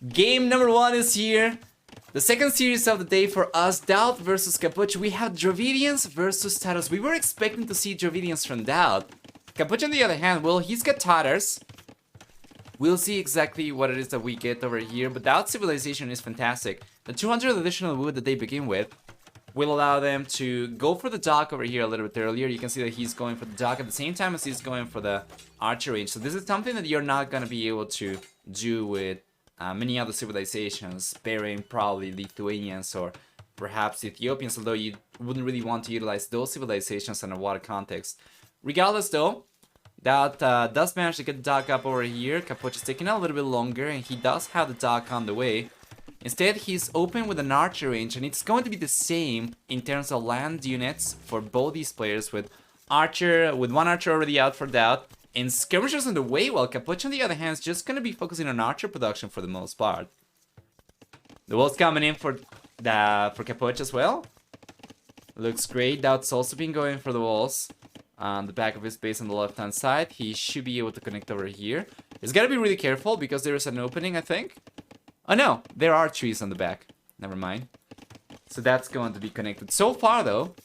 Game number 1 is here. The second series of the day for us, DauT versus Capoch. We have Dravidians versus Tatars. We were expecting to see Dravidians from DauT. Capoch on the other hand, well, he's got Tatars. We'll see exactly what it is that we get over here, but DauT Civilization is fantastic. The 200 additional wood that they begin with will allow them to go for the dock over here a little bit earlier. You can see that he's going for the dock at the same time as he's going for the archer range. So this is something that you're not going to be able to do with many other civilizations, sparing probably Lithuanians or perhaps Ethiopians, although you wouldn't really want to utilize those civilizations in a water context. Regardless though, DauT does manage to get the dock up over here. Capoch is taking a little bit longer and he does have the dock on the way. Instead, he's open with an archer range, and it's going to be the same in terms of land units for both these players, with one archer already out for DauT, and skirmishers on the way, while Capoch on the other hand is just going to be focusing on archer production for the most part. The walls coming in for Capoch as well. Looks great. DauT's also been going for the walls on the back of his base on the left hand side. He should be able to connect over here. He's got to be really careful because there is an opening, I think. Oh no, there are trees on the back. Never mind. So that's going to be connected. So far though,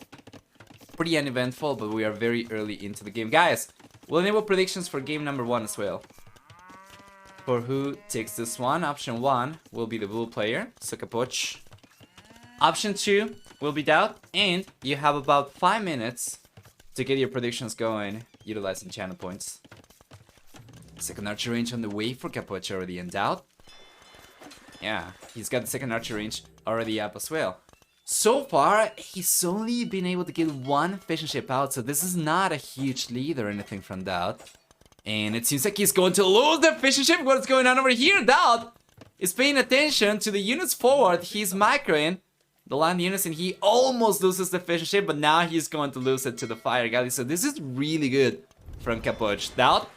pretty uneventful, but we are very early into the game. Guys, we'll enable predictions for game number 1 as well. For who takes this one, option 1 will be the blue player, so Capoch. Option 2 will be DauT, and you have about 5 minutes to get your predictions going, utilizing channel points. Second archer range on the way for Capoch already, and DauT. Yeah, he's got the second archer range already up as well. So far, he's only been able to get one fishing ship out, so this is not a huge lead or anything from DauT. And it seems like he's going to lose the fishing ship. What's going on over here? DauT is paying attention to the units forward. He's microing the land units, and he almost loses the fishing ship, but now he's going to lose it to the fire galley. So this is really good from Capoch. DauT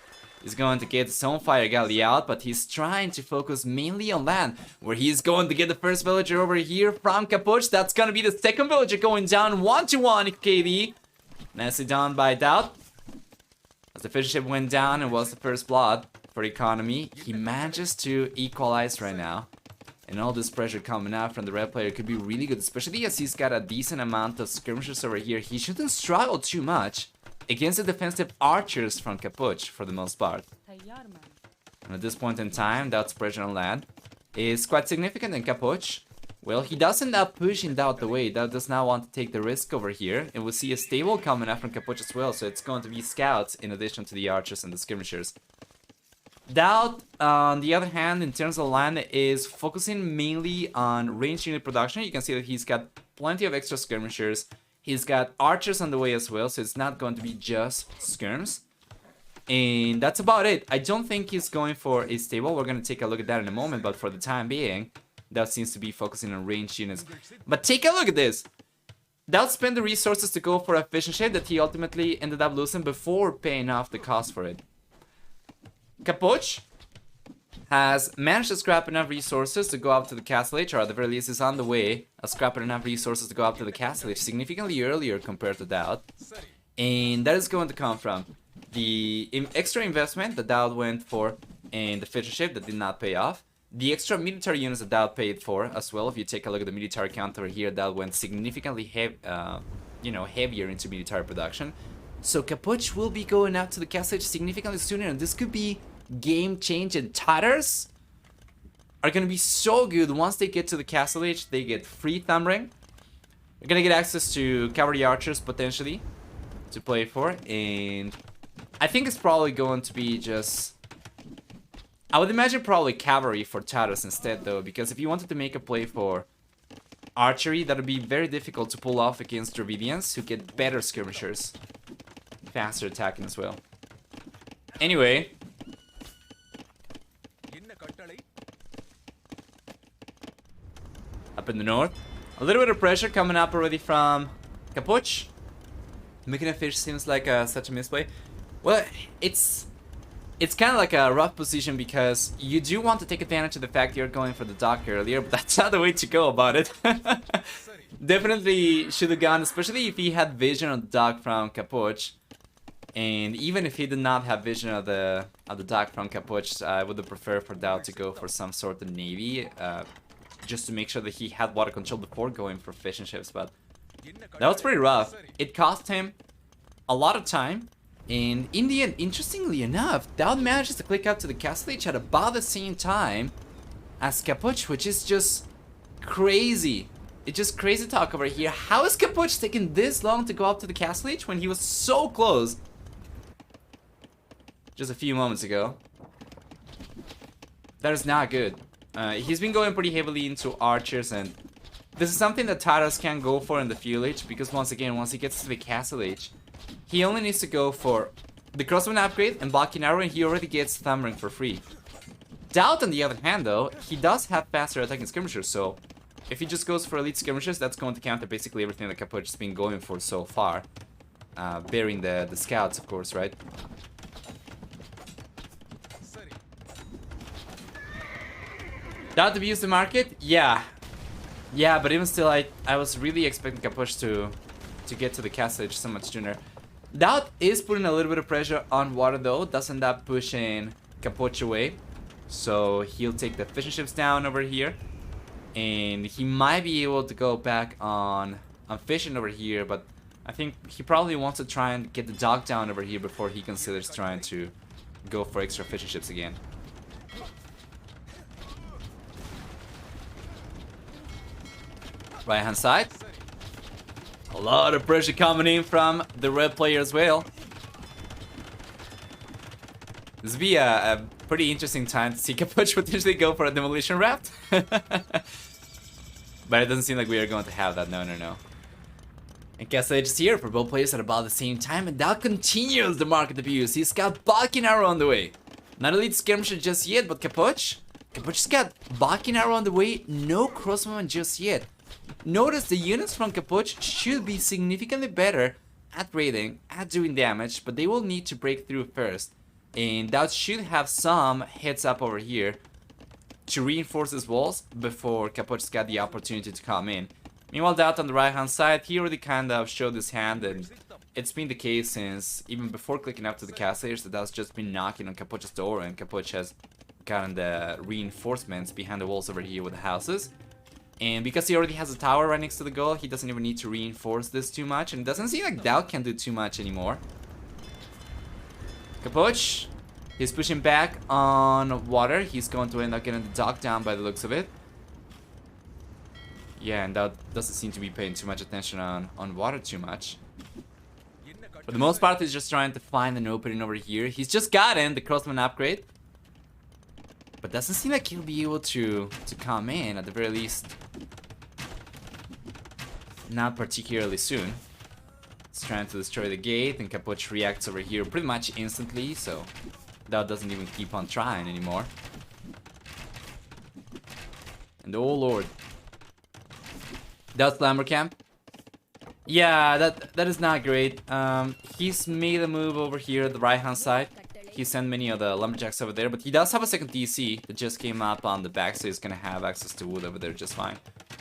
is going to get his own fire galley out, but he's trying to focus mainly on land, where he's going to get the first villager over here from Capoch. That's going to be the second villager going down 1-1 KD. Nicely done by DauT. As the fishing ship went down and was the first blood for economy, he manages to equalize right now. And all this pressure coming out from the red player could be really good, especially as he's got a decent amount of skirmishers over here. He shouldn't struggle too much against the defensive archers from Capoch for the most part. And at this point in time, DauT's pressure on land is quite significant in Capoch. Well, he does end up pushing DauT away. DauT does not want to take the risk over here. And we'll see a stable coming out from Capoch as well, so it's going to be scouts in addition to the archers and the skirmishers. DauT, on the other hand, in terms of land, is focusing mainly on range unit production. You can see that he's got plenty of extra skirmishers. He's got archers on the way as well, so it's not going to be just skirms. And that's about it. I don't think he's going for a stable. We're going to take a look at that in a moment, but for the time being, DauT seems to be focusing on ranged units. But take a look at this. DauT spent the resources to go for a fishing ship that he ultimately ended up losing before paying off the cost for it. Capoch has managed to scrap enough resources to go up to the Castle Age, or at the very least is on the way of scrapping enough resources to go up to the Castle Age significantly earlier compared to DauT. And that is going to come from the extra investment that DauT went for in the fishing ship that did not pay off. The extra military units that DauT paid for as well. If you take a look at the military count over here, DauT went significantly heavier into military production. So Capoch will be going out to the Castle Age significantly sooner, and this could be game changing. Tatars are going to be so good. Once they get to the Castle Age, they get free thumb ring. They're going to get access to cavalry archers potentially to play for, and I think it's probably going to be just... I would imagine probably cavalry for Tatars instead though, because if you wanted to make a play for archery, that would be very difficult to pull off against Dravidians, who get better skirmishers. Faster attacking as well. Anyway, up in the north, a little bit of pressure coming up already from Capoch. Making a fish seems like such a misplay. Well, it's kind of like a rough position because you do want to take advantage of the fact you're going for the dock earlier, but that's not the way to go about it. Definitely should have gone, especially if he had vision on the dock from Capoch. And even if he did not have vision of the dock from Capoch, I would have preferred for DauT to go for some sort of navy, just to make sure that he had water control before going for fishing ships. But that was pretty rough. It cost him a lot of time. And in the end, interestingly enough, DauT manages to click up to the castle age at about the same time as Capoch, which is just crazy. It's just crazy talk over here. How is Capoch taking this long to go up to the castle age when he was so close just a few moments ago? That is not good. He's been going pretty heavily into archers, and this is something that Taras can go for in the field age, because once again, once he gets to the castle age, he only needs to go for the crossbow upgrade and blocking arrow, and he already gets thumb ring for free. DauT, on the other hand, though, he does have faster attacking skirmishers, so if he just goes for elite skirmishers, that's going to counter basically everything that Capoch has been going for so far. Bearing the scouts, of course, right? DauT views the market? Yeah. Yeah, but even still, I was really expecting Capoch to get to the castle age so much sooner. DauT is putting a little bit of pressure on water, though. Does end up pushing Capoch away. So he'll take the fishing ships down over here. And he might be able to go back on fishing over here, but I think he probably wants to try and get the dock down over here before he considers trying to go for extra fishing ships again. Right hand side. A lot of pressure coming in from the red player as well. This will be a pretty interesting time to see Capoch potentially go for a demolition raft. But it doesn't seem like we are going to have that. No, no, no. And Castle Age is here for both players at about the same time, and DauT continues the market abuse. He's got Balking Arrow on the way. Not elite skirmisher just yet, but Capoch's got Balking Arrow on the way. No crossbowman just yet. Notice the units from Capoch should be significantly better at raiding, at doing damage, but they will need to break through first. And DauT should have some heads up over here to reinforce his walls before Capoch's got the opportunity to come in. Meanwhile, DauT on the right hand side, he already kind of showed his hand, and it's been the case since even before clicking up to the castle age that DauT's just been knocking on Capoch's door, and Capoch has gotten the reinforcements behind the walls over here with the houses. And because he already has a tower right next to the goal, he doesn't even need to reinforce this too much, and it doesn't seem like DauT can do too much anymore. Capoch, he's pushing back on water. He's going to end up getting the dock down by the looks of it. Yeah, and DauT doesn't seem to be paying too much attention on water too much. For the most part, he's just trying to find an opening over here. He's just gotten the crossman upgrade, but doesn't seem like he'll be able to come in, at the very least. Not particularly soon. He's trying to destroy the gate, and Capoch reacts over here pretty much instantly, so DauT doesn't even keep on trying anymore. And oh lord. DauT's lumber camp. Yeah, that is not great. He's made a move over here at the right hand side. He sent many of the lumberjacks over there, but he does have a second TC that just came up on the back, so he's gonna have access to wood over there just fine.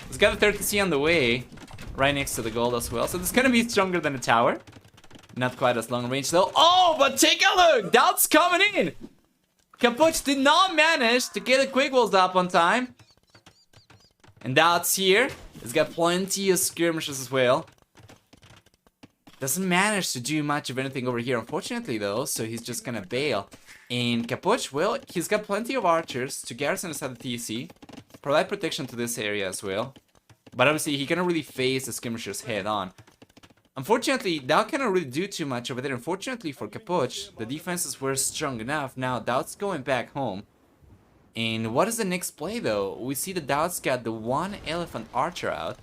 He's got a third TC on the way, right next to the gold as well, so this is gonna be stronger than a tower. Not quite as long range though. Oh, but take a look! DauT's coming in! Capoch did not manage to get the quick walls up on time. And DauT's here. He's got plenty of skirmishes as well. Doesn't manage to do much of anything over here, unfortunately, though, so he's just gonna bail. And Capoch, well, he's got plenty of archers to garrison inside the TC, provide protection to this area as well. But obviously, he cannot really face the skirmishers head on. Unfortunately, DauT cannot really do too much over there. Unfortunately for Capoch, the defenses were strong enough. Now, DauT's going back home. And what is the next play, though? We see that DauT's got the one elephant archer out.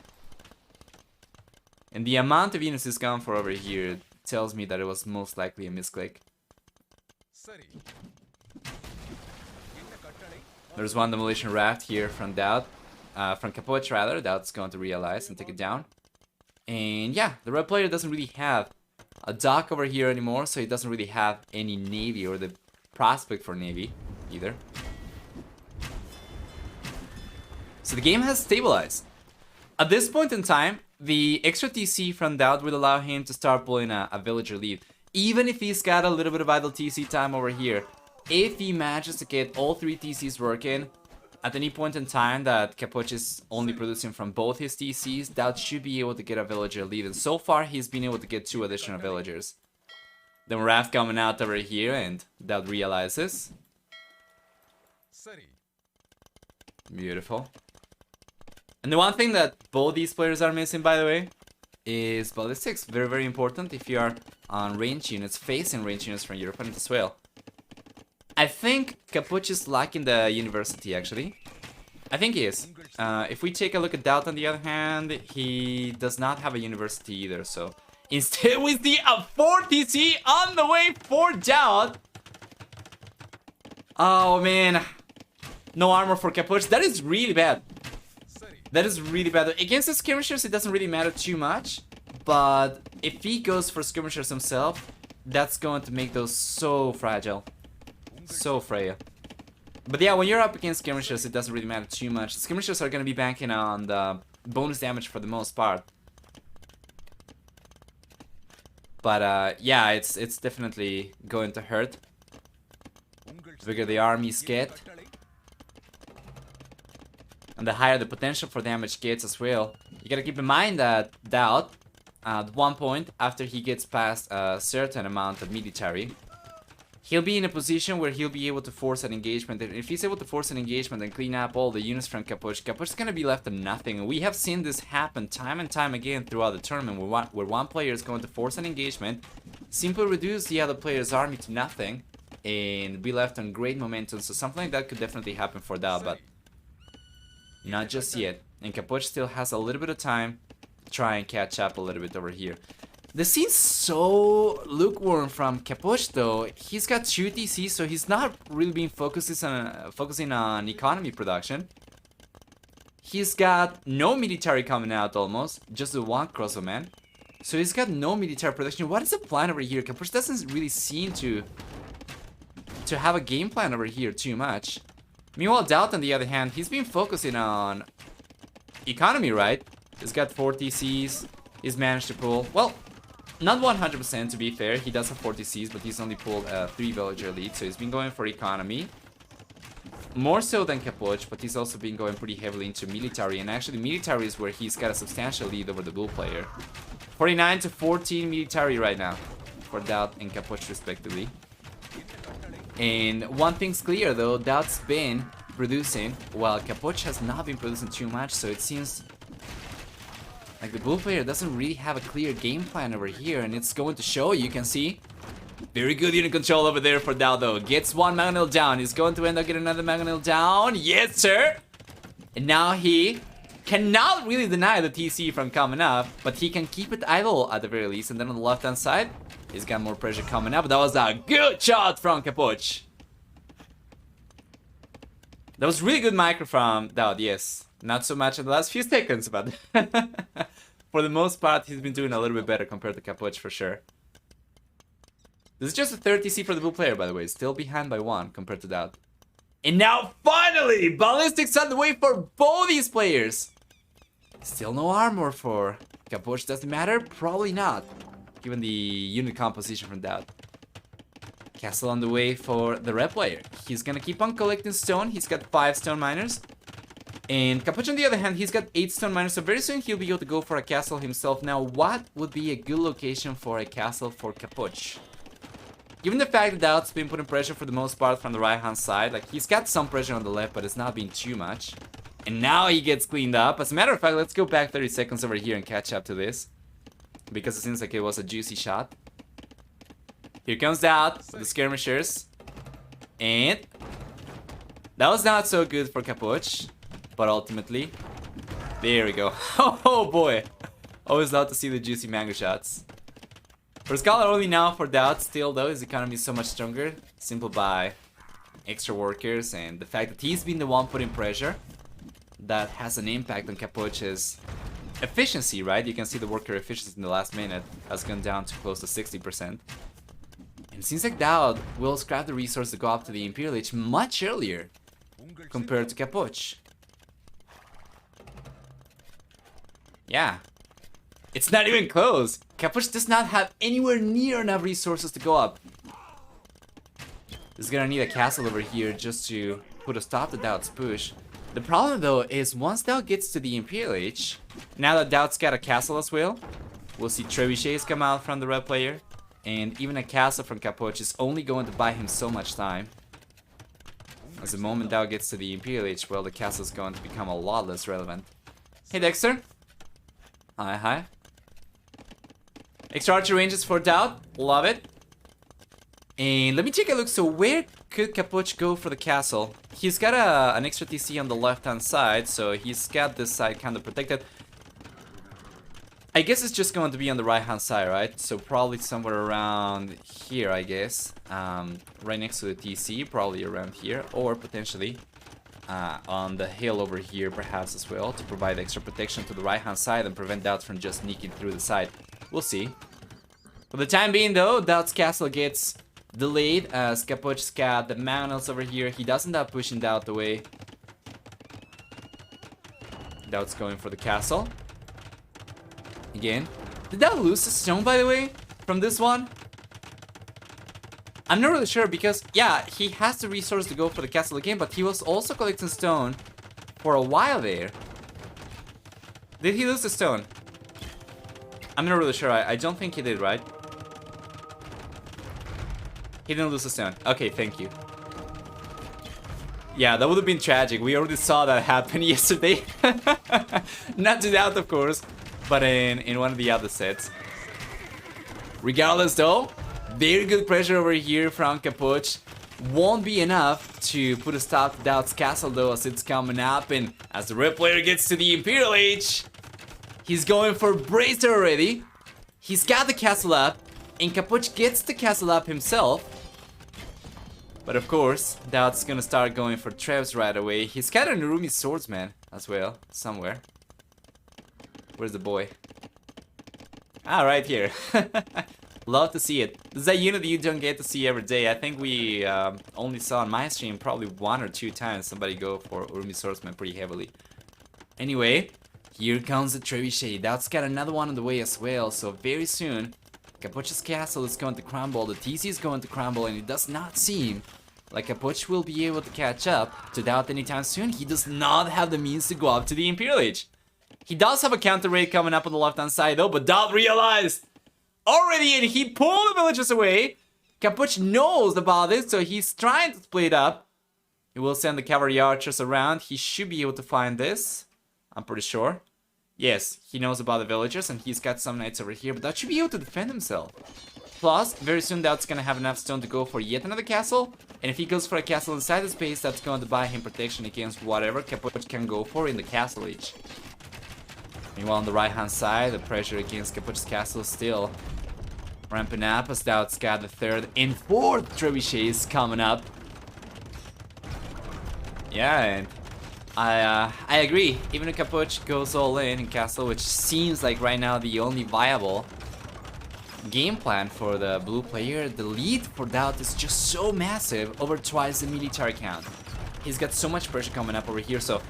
And the amount of units he's gone for over here tells me that it was most likely a misclick. There's one demolition raft here from DauT. From Capoch, rather. DauT's going to realize and take it down. And yeah, the red player doesn't really have a dock over here anymore, so he doesn't really have any navy or the prospect for navy either. So the game has stabilized. At this point in time, the extra TC from DauT will allow him to start pulling a villager lead. even if he's got a little bit of idle TC time over here, if he manages to get all 3 TCs working, at any point in time that Capoch is only producing from both his TCs, DauT should be able to get a villager lead. And so far, he's been able to get 2 additional villagers. Then Raft coming out over here, and DauT realizes. Beautiful. And the one thing that both these players are missing, by the way, is ballistics. Very, very important if you are on range units, facing range units from your opponent as well. I think Capoch is lacking the university, actually. I think he is. If we take a look at DauT, on the other hand, he does not have a university either, so... Instead, we see a 4 TC on the way for DauT! Oh, man. No armor for Capoch. That is really bad. That is really bad. Against the skirmishers, it doesn't really matter too much. But if he goes for skirmishers himself, that's going to make those so fragile. So frail. But yeah, when you're up against skirmishers, it doesn't really matter too much. Skirmishers are going to be banking on the bonus damage for the most part. But yeah, it's definitely going to hurt. The bigger the armies get, and the higher the potential for damage gets as well. You gotta keep in mind that DauT, at one point, after he gets past a certain amount of military, he'll be in a position where he'll be able to force an engagement. And if he's able to force an engagement and clean up all the units from Capoch, Capoch's gonna be left with nothing. And we have seen this happen time and time again throughout the tournament, where one player is going to force an engagement, simply reduce the other player's army to nothing, and be left on great momentum. So something like that could definitely happen for DauT, but not just yet. And Capoch still has a little bit of time to try and catch up a little bit over here. The scene's so lukewarm from Capoch though. He's got 2 TCs, so he's not really been focusing on economy production. He's got no military coming out almost, just the 1 crossbowman. So he's got no military production. What is the plan over here? Capoch doesn't really seem to have a game plan over here too much. Meanwhile, DauT on the other hand, he's been focusing on economy, right? He's got 4 TCs. He's managed to pull, well, not 100% to be fair. He does have 4 TCs, but he's only pulled a 3 villager lead. So he's been going for economy. More so than Capoch, but he's also been going pretty heavily into military. And actually, military is where he's got a substantial lead over the Bull player. 49 to 14 military right now for DauT and Capoch respectively. And one thing's clear though, DauT's been producing while Capoch has not been producing too much, so it seems like the Bull player doesn't really have a clear game plan over here, and it's going to show. You can see very good unit control over there for DauT though. Gets 1 mangonel down. He's going to end up getting another mangonel down. Yes sir. And now he cannot really deny the TC from coming up, but he can keep it idle at the very least. And then on the left hand side, he's got more pressure coming up. That was a good shot from Capoch. That was really good micro from DauT, yes. Not so much in the last few seconds, but for the most part, he's been doing a little bit better compared to Capoch for sure. This is just a 3rd TC for the Bull player, by the way. Still behind by 1 compared to DauT. And now, finally, ballistics on the way for both these players. Still no armor for Capoch. Does it matter? Probably not, given the unit composition from DauT. Castle on the way for the red player. He's gonna keep on collecting stone. He's got 5 stone miners. And Capoch on the other hand, he's got 8 stone miners. So very soon he'll be able to go for a castle himself. Now, what would be a good location for a castle for Capoch? Given the fact that DauT's been putting pressure for the most part from the right hand side, like he's got some pressure on the left, but it's not been too much. And now he gets cleaned up. As a matter of fact, let's go back 30 seconds over here and catch up to this, because it seems like it was a juicy shot. Here comes DauT with the skirmishers. And that was not so good for Capoch, but ultimately, there we go. Oh boy. Always love to see the juicy mango shots. For Scholar only now for DauT, still though, his economy is so much stronger, simply by extra workers and the fact that he's been the one putting pressure. That has an impact on Capoch's efficiency, right? You can see the worker efficiency in the last minute has gone down to close to 60%. And it seems like DauT will scrap the resource to go up to the Imperial Age much earlier compared to Capoch. Yeah. It's not even close. Capoch does not have anywhere near enough resources to go up. He's gonna need a castle over here just to put a stop to DauT's push. The problem though is once DauT gets to the Imperial Age, now that DauT's got a castle as well, we'll see trebuchets come out from the red player, and even a castle from Capoch is only going to buy him so much time. As the moment DauT gets to the Imperial Age, well, the castle is going to become a lot less relevant. Hey Dexter. Hi, hi. Extra archer ranges for DauT, love it. And let me take a look, so where could Capoch go for the castle? He's got an extra TC on the left hand side, so he's got this side kind of protected. I guess it's just going to be on the right hand side, right? So probably somewhere around here, I guess. Right next to the TC, probably around here, or potentially on the hill over here perhaps as well, to provide extra protection to the right hand side and prevent DauT from just sneaking through the side. We'll see. For the time being though, DauT's castle gets delayed as Capoch's got the mountains over here. He does end up pushing DauT away. DauT's going for the castle. Again. Did DauT lose a stone, by the way, from this one? I'm not really sure because, yeah, he has the resource to go for the castle again, but he was also collecting stone for a while there. Did he lose the stone? I'm not really sure. I don't think he did, right? He didn't lose a stone. Okay, thank you. Yeah, that would have been tragic. We already saw that happen yesterday. Not to DauT, of course, but in one of the other sets. Regardless, though, very good pressure over here from Capoch. Won't be enough to put a stop to DauT's castle, though, as it's coming up. And as the red player gets to the Imperial Age, he's going for Bracer already. He's got the castle up, and Capoch gets the castle up himself. But of course, DauT's gonna start going for Trebs right away. He's got an Urumi Swordsman as well, somewhere. Where's the boy? Ah, right here. Love to see it. This is a unit that you don't get to see every day. I think we only saw on my stream probably 1 or 2 times somebody go for Urumi Swordsman pretty heavily. Anyway, here comes the trebuchet. DauT's got another one on the way as well, so very soon Capoch's castle is going to crumble, the TC is going to crumble, and it does not seem like Capoch will be able to catch up to DauT anytime soon. He does not have the means to go up to the Imperial Age. He does have a counter raid coming up on the left hand side though, but DauT realized already and he pulled the villagers away. Capoch knows about it, so he's trying to split up. He will send the cavalry archers around. He should be able to find this, I'm pretty sure. Yes, he knows about the villagers and he's got some knights over here, but that should be able to defend himself. Plus, very soon DauT's gonna have enough stone to go for yet another castle, and if he goes for a castle inside the space, that's going to buy him protection against whatever Capoch can go for in the castle age. Meanwhile, on the right hand side, the pressure against Capoch's castle is still ramping up as DauT's got the 3rd and 4th trebuchets coming up. Yeah, and I agree. Even if Capoch goes all in castle, which seems like right now the only viable game plan for the blue player, the lead for DauT is just so massive, over twice the military count. He's got so much pressure coming up over here, so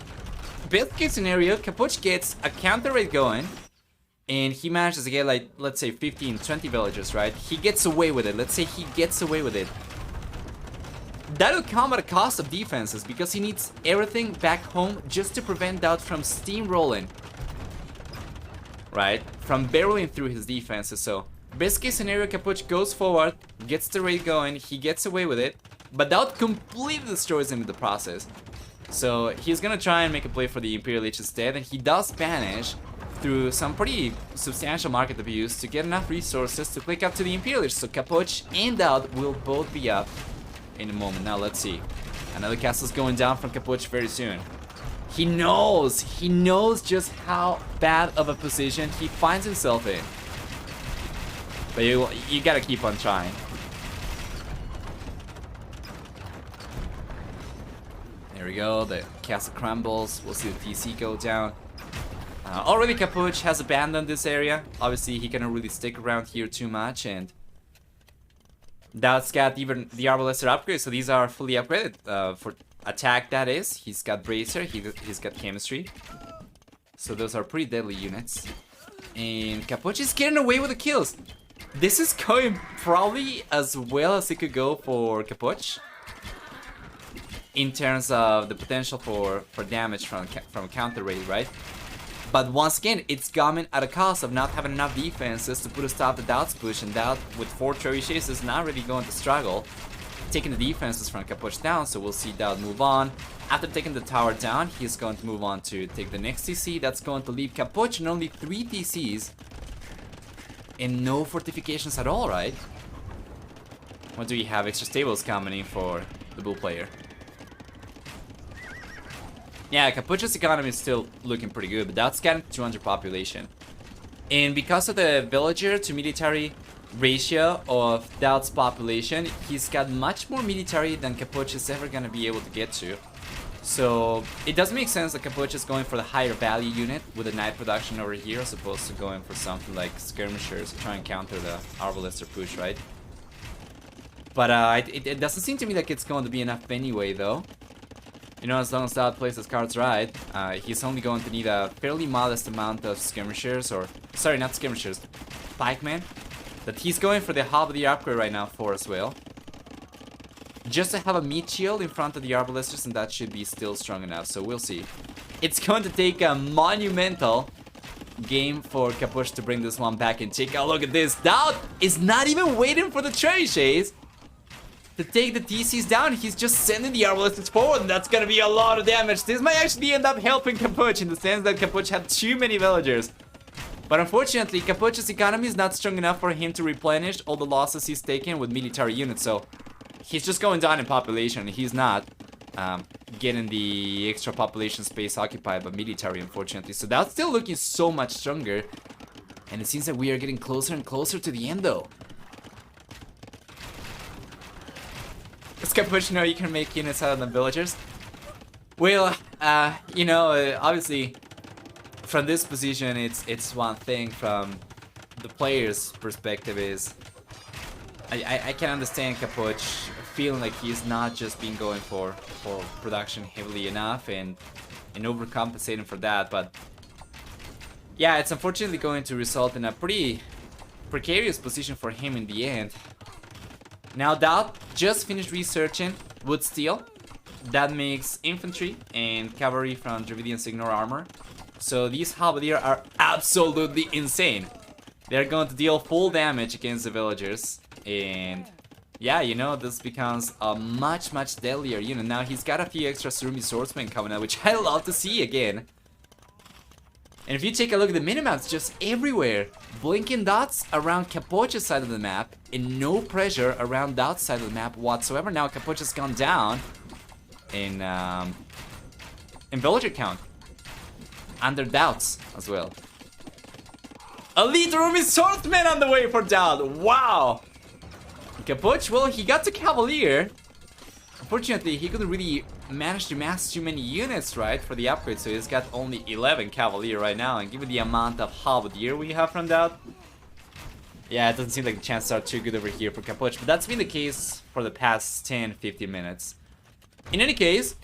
best case scenario, Capoch gets a counter raid going, and he manages to get like, let's say 15, 20 villagers, right? He gets away with it. Let's say he gets away with it. That'll come at a cost of defenses because he needs everything back home just to prevent DauT from steamrolling, right? From barreling through his defenses. So best case scenario, Capoch goes forward, gets the raid going, he gets away with it, but DauT completely destroys him in the process. So he's gonna try and make a play for the Imperial Age instead, and he does manage through some pretty substantial market abuse to get enough resources to click up to the Imperial Age. So Capoch and DauT will both be up in a moment. Now let's see. Another castle's going down from Capoch very soon. He knows just how bad of a position he finds himself in. But you gotta keep on trying. There we go, the castle crumbles. We'll see the TC go down. Already Capoch has abandoned this area. Obviously he cannot really stick around here too much, and DauT's got even the RBWL upgrade, so these are fully upgraded for attack, that is. He's got Bracer, he's got Chemistry. So those are pretty deadly units. And Capoch is getting away with the kills. This is going probably as well as it could go for Capoch in terms of the potential for damage from counter raid, right? But once again, it's coming at a cost of not having enough defenses to put a stop to DauT's push, and DauT with 4 trebuchets is not really going to struggle taking the defenses from Capoch down, so we'll see DauT move on. After taking the tower down, he's going to move on to take the next TC. That's going to leave Capoch in only 3 TCs and no fortifications at all, right? What do we have? Extra stables coming in for the Bull player. Yeah, Capoch's economy is still looking pretty good, but that's getting 200 population. And because of the villager to military ratio of DauT's population, he's got much more military than Capoch is ever gonna be able to get to. So it does make sense that Capoch is going for the higher value unit with the night production over here, as opposed to going for something like skirmishers to try and counter the Arbalister push, right? But it doesn't seem to me like it's going to be enough anyway, though. You know, as long as DauT plays his cards right, he's only going to need a fairly modest amount of skirmishers, or sorry, not skirmishers, pikemen, that he's going for the halberdier upgrade right now for as well. Just to have a meat shield in front of the Arbalisters, and that should be still strong enough, so we'll see. It's going to take a monumental game for Capoch to bring this one back, and take a look at this. DauT is not even waiting for the trebuchets to take the TCs down. He's just sending the Arbalisters forward, and that's gonna be a lot of damage. This might actually end up helping Capoch in the sense that Capoch had too many villagers. But unfortunately, Capoch's economy is not strong enough for him to replenish all the losses he's taken with military units, so he's just going down in population. He's not getting the extra population space occupied by military, unfortunately. So that's still looking so much stronger. And it seems that we are getting closer and closer to the end, though. Does Capoch know you can make units out of the villagers? Well, you know, obviously, from this position, it's one thing. From the player's perspective is, I can understand Capoch feeling like he's not just been going for production heavily enough and overcompensating for that, but yeah, it's unfortunately going to result in a pretty precarious position for him in the end. Now DauT just finished researching wood steel. That makes infantry and cavalry from Dravidians ignore armor. So these halberdier are absolutely insane. They're going to deal full damage against the villagers. And yeah, you know, this becomes a much deadlier unit. Now he's got a few extra Surumi swordsmen coming out, which I love to see again. And if you take a look at the minimaps, just everywhere, blinking dots around Capoch's side of the map, and no pressure around DauT's side of the map whatsoever. Now Capoch has gone down in villager count, under DauT's as well. Elite Rumi swordsman on the way for DauT. Wow. Capoch, well, he got to Cavalier. Unfortunately, he couldn't really manage to mass too many units, right, for the upgrade, so he's got only 11 Cavalier right now, and given the amount of halberdier we have from DauT, yeah, it doesn't seem like the chances are too good over here for Capoch, but that's been the case for the past 10-15 minutes. In any case,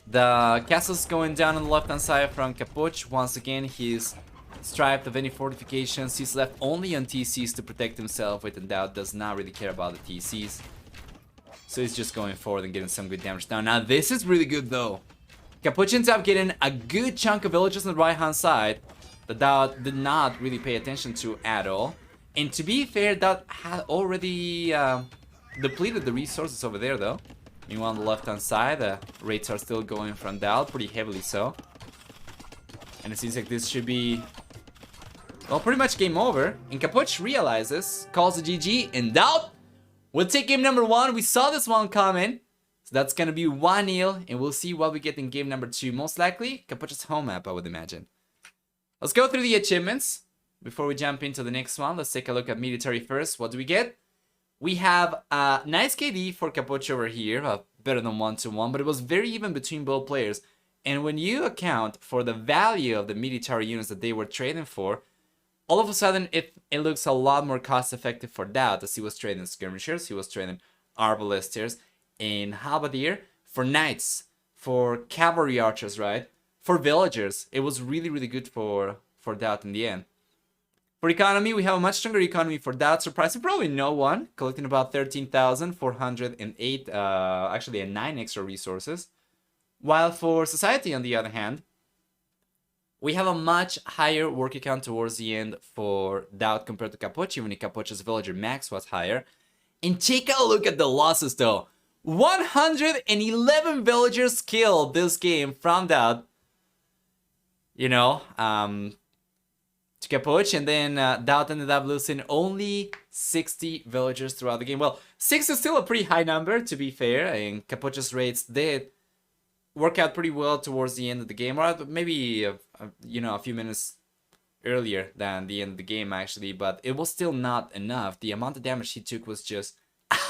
the castle's going down on the left-hand side from Capoch. Once again, he's stripped of any fortifications. He's left only on TCs to protect himself with, and DauT does not really care about the TCs. So he's just going forward and getting some good damage down. Now this is really good though. Capoch ends up getting a good chunk of villages on the right-hand side that DauT did not really pay attention to at all. And to be fair, DauT had already depleted the resources over there though. Meanwhile on the left-hand side, the rates are still going from DauT, pretty heavily so. And it seems like this should be, well, pretty much game over. And Capoch realizes, calls a GG, and DauT we'll take game number 1. We saw this one coming. So that's gonna be 1-0, and we'll see what we get in game number 2. Most likely, Capoch's home map, I would imagine. Let's go through the achievements before we jump into the next one. Let's take a look at military first. What do we get? We have a nice KD for Capoch over here, better than 1-1, but it was very even between both players. And when you account for the value of the military units that they were trading for, all of a sudden, it looks a lot more cost-effective for DauT, as he was trading skirmishers, he was trading arbalisters, and halberdier for knights, for cavalry archers, right? For villagers, it was really good for for DauT in the end. For economy, we have a much stronger economy for DauT, surprising probably no one, collecting about 13,408, actually a 9 extra resources. While for society, on the other hand, we have a much higher worker count towards the end for DauT compared to Capoch, even if Capoch's villager max was higher. And take a look at the losses though. 111 villagers killed this game from DauT. You know, to Capoch, and then DauT ended up losing only 60 villagers throughout the game. Well, 6 is still a pretty high number, to be fair, and Capoch's raids did work out pretty well towards the end of the game, or maybe you know, a few minutes earlier than the end of the game actually, but it was still not enough. The amount of damage he took was just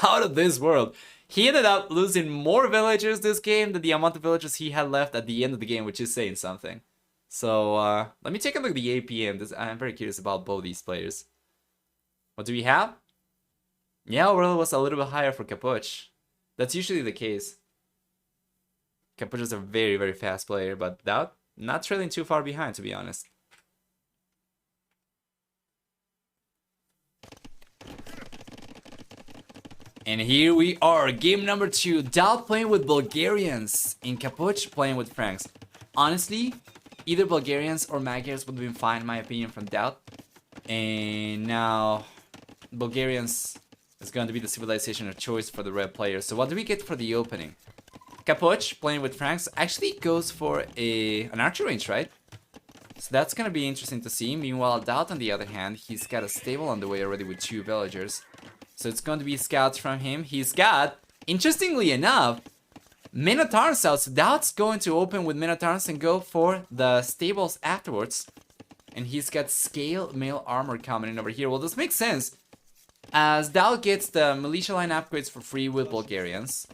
out of this world. He ended up losing more villagers this game than the amount of villagers he had left at the end of the game, which is saying something. So let me take a look at the APM. I'm very curious about both these players. What do we have? Yeah, overall was a little bit higher for Capoch. That's usually the case. Capoch is a very, very fast player, but DauT not trailing too far behind, to be honest. And here we are, game number 2. DauT playing with Bulgarians, and Capoch playing with Franks. Honestly, either Bulgarians or Magyars would have been fine, in my opinion, from DauT. And now, Bulgarians is going to be the civilization of choice for the red players. So what do we get for the opening? Capoch playing with Franks actually goes for an archer range, right? So that's going to be interesting to see. Meanwhile, DauT, on the other hand, he's got a stable on the way already with 2 villagers. So it's going to be scouts from him. He's got, interestingly enough, Minotaurs out. So DauT's going to open with Minotaurs and go for the stables afterwards. And he's got scale mail armor coming in over here. Well, this makes sense, as DauT gets the militia line upgrades for free with Bulgarians.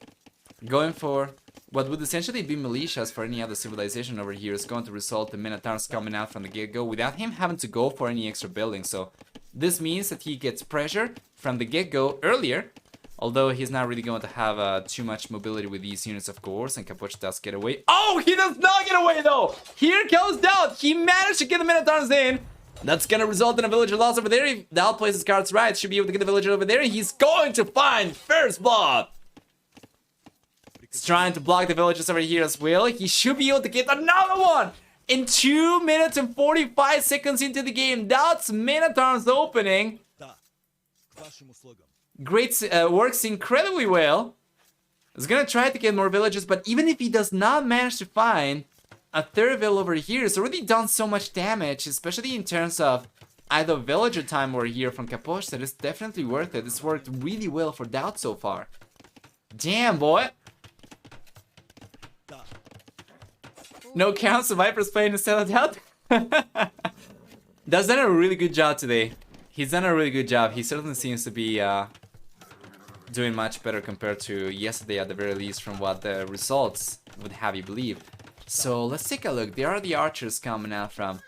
Going for what would essentially be militias for any other civilization over here is going to result in Minotaurs coming out from the get-go without him having to go for any extra buildings. So this means that he gets pressure from the get-go earlier, although he's not really going to have too much mobility with these units, of course, and Capoch does get away. Oh, he does not get away though! Here comes DauT! He managed to get the Minotaurs in! That's gonna result in a villager loss over there. If DauT plays his cards right, should be able to get the villager over there, and he's going to find first blood! He's trying to block the villagers over here as well. He should be able to get another one! In 2 minutes and 45 seconds into the game, DauT's Minotaurs opening. Great, works incredibly well. He's gonna try to get more villagers, but even if he does not manage to find a third vill over here, it's already done so much damage, especially in terms of either villager time over here from Capoch, that it's definitely worth it. It's worked really well for DauT so far. Damn, boy. No counts, Viper's playing instead of DauT. That's done a really good job today. He's done a really good job. He certainly seems to be doing much better compared to yesterday at the very least, from what the results would have you believe. So let's take a look. There are the archers coming out from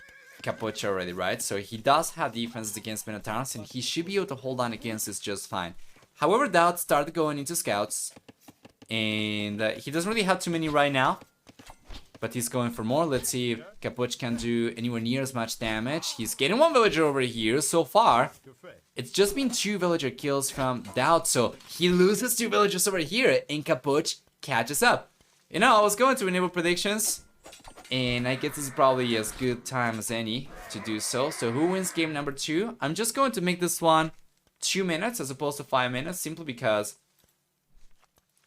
Capoch already, right? So he does have defenses against Minotaurs, and he should be able to hold on against this just fine. However, DauT started going into scouts, and he doesn't really have too many right now, but he's going for more. Let's see if Capoch can do anywhere near as much damage. He's getting 1 villager over here so far. It's just been 2 villager kills from DauT, so he loses 2 villagers over here, and Capoch catches up. You know, I was going to enable predictions, and I guess this is probably as good time as any to do so. So who wins game number 2? I'm just going to make this one 2 minutes as opposed to 5 minutes, simply because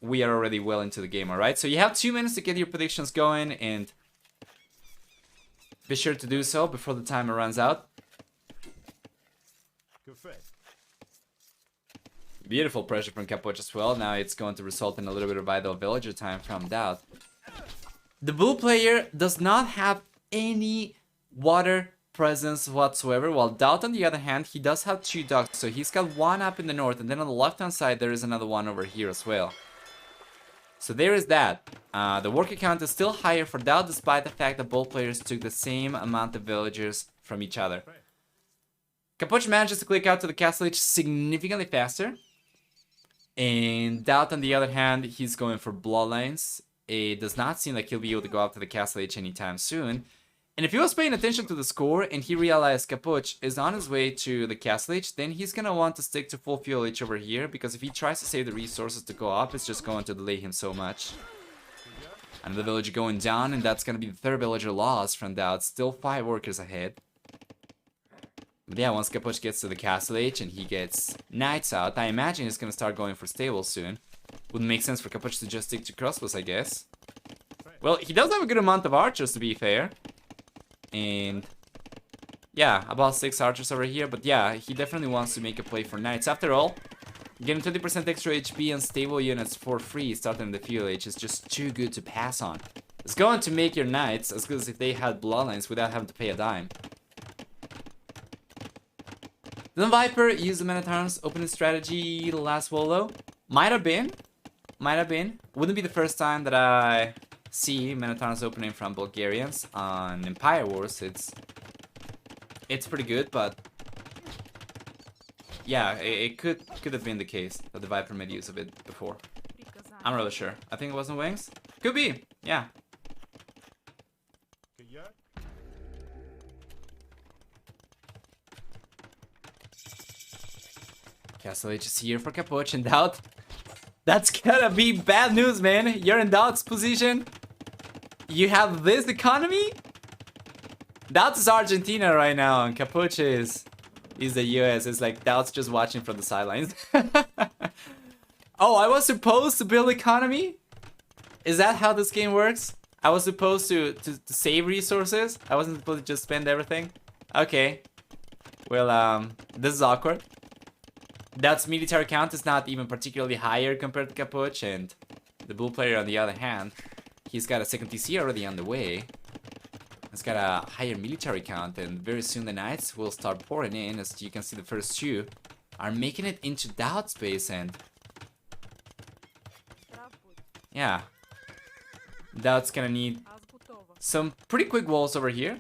we are already well into the game, alright? So you have 2 minutes to get your predictions going, and be sure to do so before the timer runs out. Beautiful pressure from Capoch as well. Now it's going to result in a little bit of idle villager time from DauT. The Bull player does not have any water presence whatsoever, while DauT, on the other hand, he does have 2 docks. So he's got 1 up in the north, and then on the left hand side there is another one over here as well. So there is that. The worker count is still higher for DauT, despite the fact that both players took the same amount of villagers from each other. Capoch manages to click out to the castle age significantly faster. And DauT, on the other hand, he's going for bloodlines. It does not seem like he'll be able to go up to the castle age anytime soon. And if he was paying attention to the score and he realized Capoch is on his way to the Castle Age, then he's gonna want to stick to full fuel Age over here, because if he tries to save the resources to go up, it's just going to delay him so much. Another villager going down, and that's gonna be the third villager lost from DauT. Still 5 workers ahead. But yeah, once Capoch gets to the Castle Age and he gets knights out, I imagine he's gonna start going for stables soon. Wouldn't make sense for Capoch to just stick to crossbows, I guess. Well, he does have a good amount of archers, to be fair. And yeah, about 6 archers over here. But yeah, he definitely wants to make a play for knights. After all, getting 20% extra HP and stable units for free starting the fuel age is just too good to pass on. It's going to make your knights as good as if they had bloodlines without having to pay a dime. Then Viper used the Man-at-Arms opening strategy last Wololo. Might have been. Wouldn't be the first time that I see Man-at-Arms opening from Bulgarians on Empire Wars. It's pretty good, but yeah, it could have been the case that the Viper made use of it before. I'm not really sure. I think it wasn't Wings. Could be, yeah. Castle Age is here for Capoch and DauT. That's gonna be bad news, man. You're in DauT's position. You have this economy? DauT is Argentina right now, and Capoch is the US. It's like DauT's just watching from the sidelines. Oh, I was supposed to build economy? Is that how this game works? I was supposed to save resources? I wasn't supposed to just spend everything? Okay. Well, this is awkward. DauT's military count is not even particularly higher compared to Capoch, and the Bull player, on the other hand, he's got a second TC already on the way. He's got a higher military count, and very soon the knights will start pouring in. As you can see, the first 2 are making it into DauT space, and yeah, DauT's gonna need some pretty quick walls over here.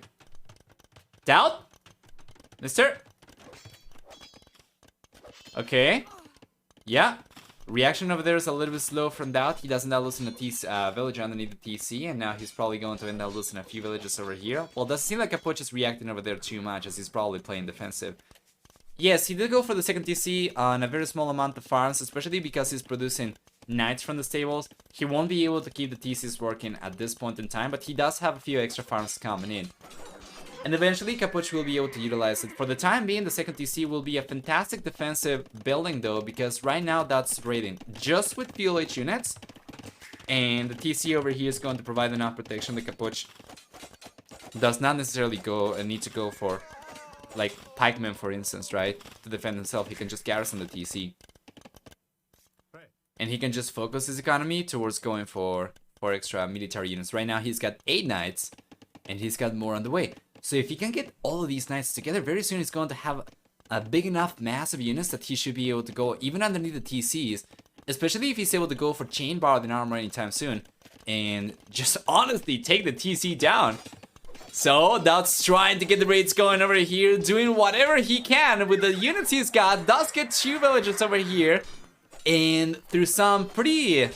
DauT? Mister? Okay. Yeah. Reaction over there is a little bit slow from DauT. He doesn't end up losing a villager underneath the TC, and now he's probably going to end up losing a few villages over here. Well, doesn't seem like Capoch is reacting over there too much, as he's probably playing defensive. Yes, he did go for the second TC on a very small amount of farms, especially because he's producing knights from the stables. He won't be able to keep the TCs working at this point in time, but he does have a few extra farms coming in. And eventually Capoch will be able to utilize it. For the time being, the second TC will be a fantastic defensive building though, because right now that's raiding just with fuel H units. And the TC over here is going to provide enough protection that Capoch does not necessarily need to go for, like, pikemen for instance, right? To defend himself, he can just garrison the TC. And he can just focus his economy towards going for extra military units. Right now he's got 8 knights, and he's got more on the way. So if he can get all of these knights together, very soon he's going to have a big enough mass of units that he should be able to go even underneath the TCs. Especially if he's able to go for chain bar and armor anytime soon. And just honestly take the TC down. So DauT's trying to get the raids going over here, doing whatever he can with the units he's got. Does get 2 villagers over here. And through some pretty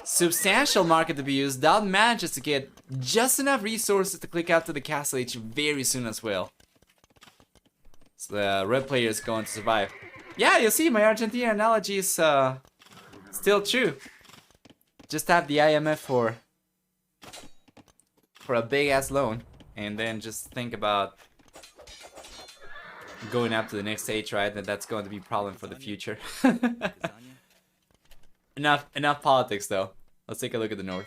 substantial market abuse, DauT manages to get just enough resources to click out to the Castle Age very soon as well. So the red player is going to survive. Yeah, you see, my Argentina analogy is still true. Just have the IMF for a big ass loan, and then just think about going up to the next stage, right? And that's going to be a problem for the future. Enough politics though. Let's take a look at the north.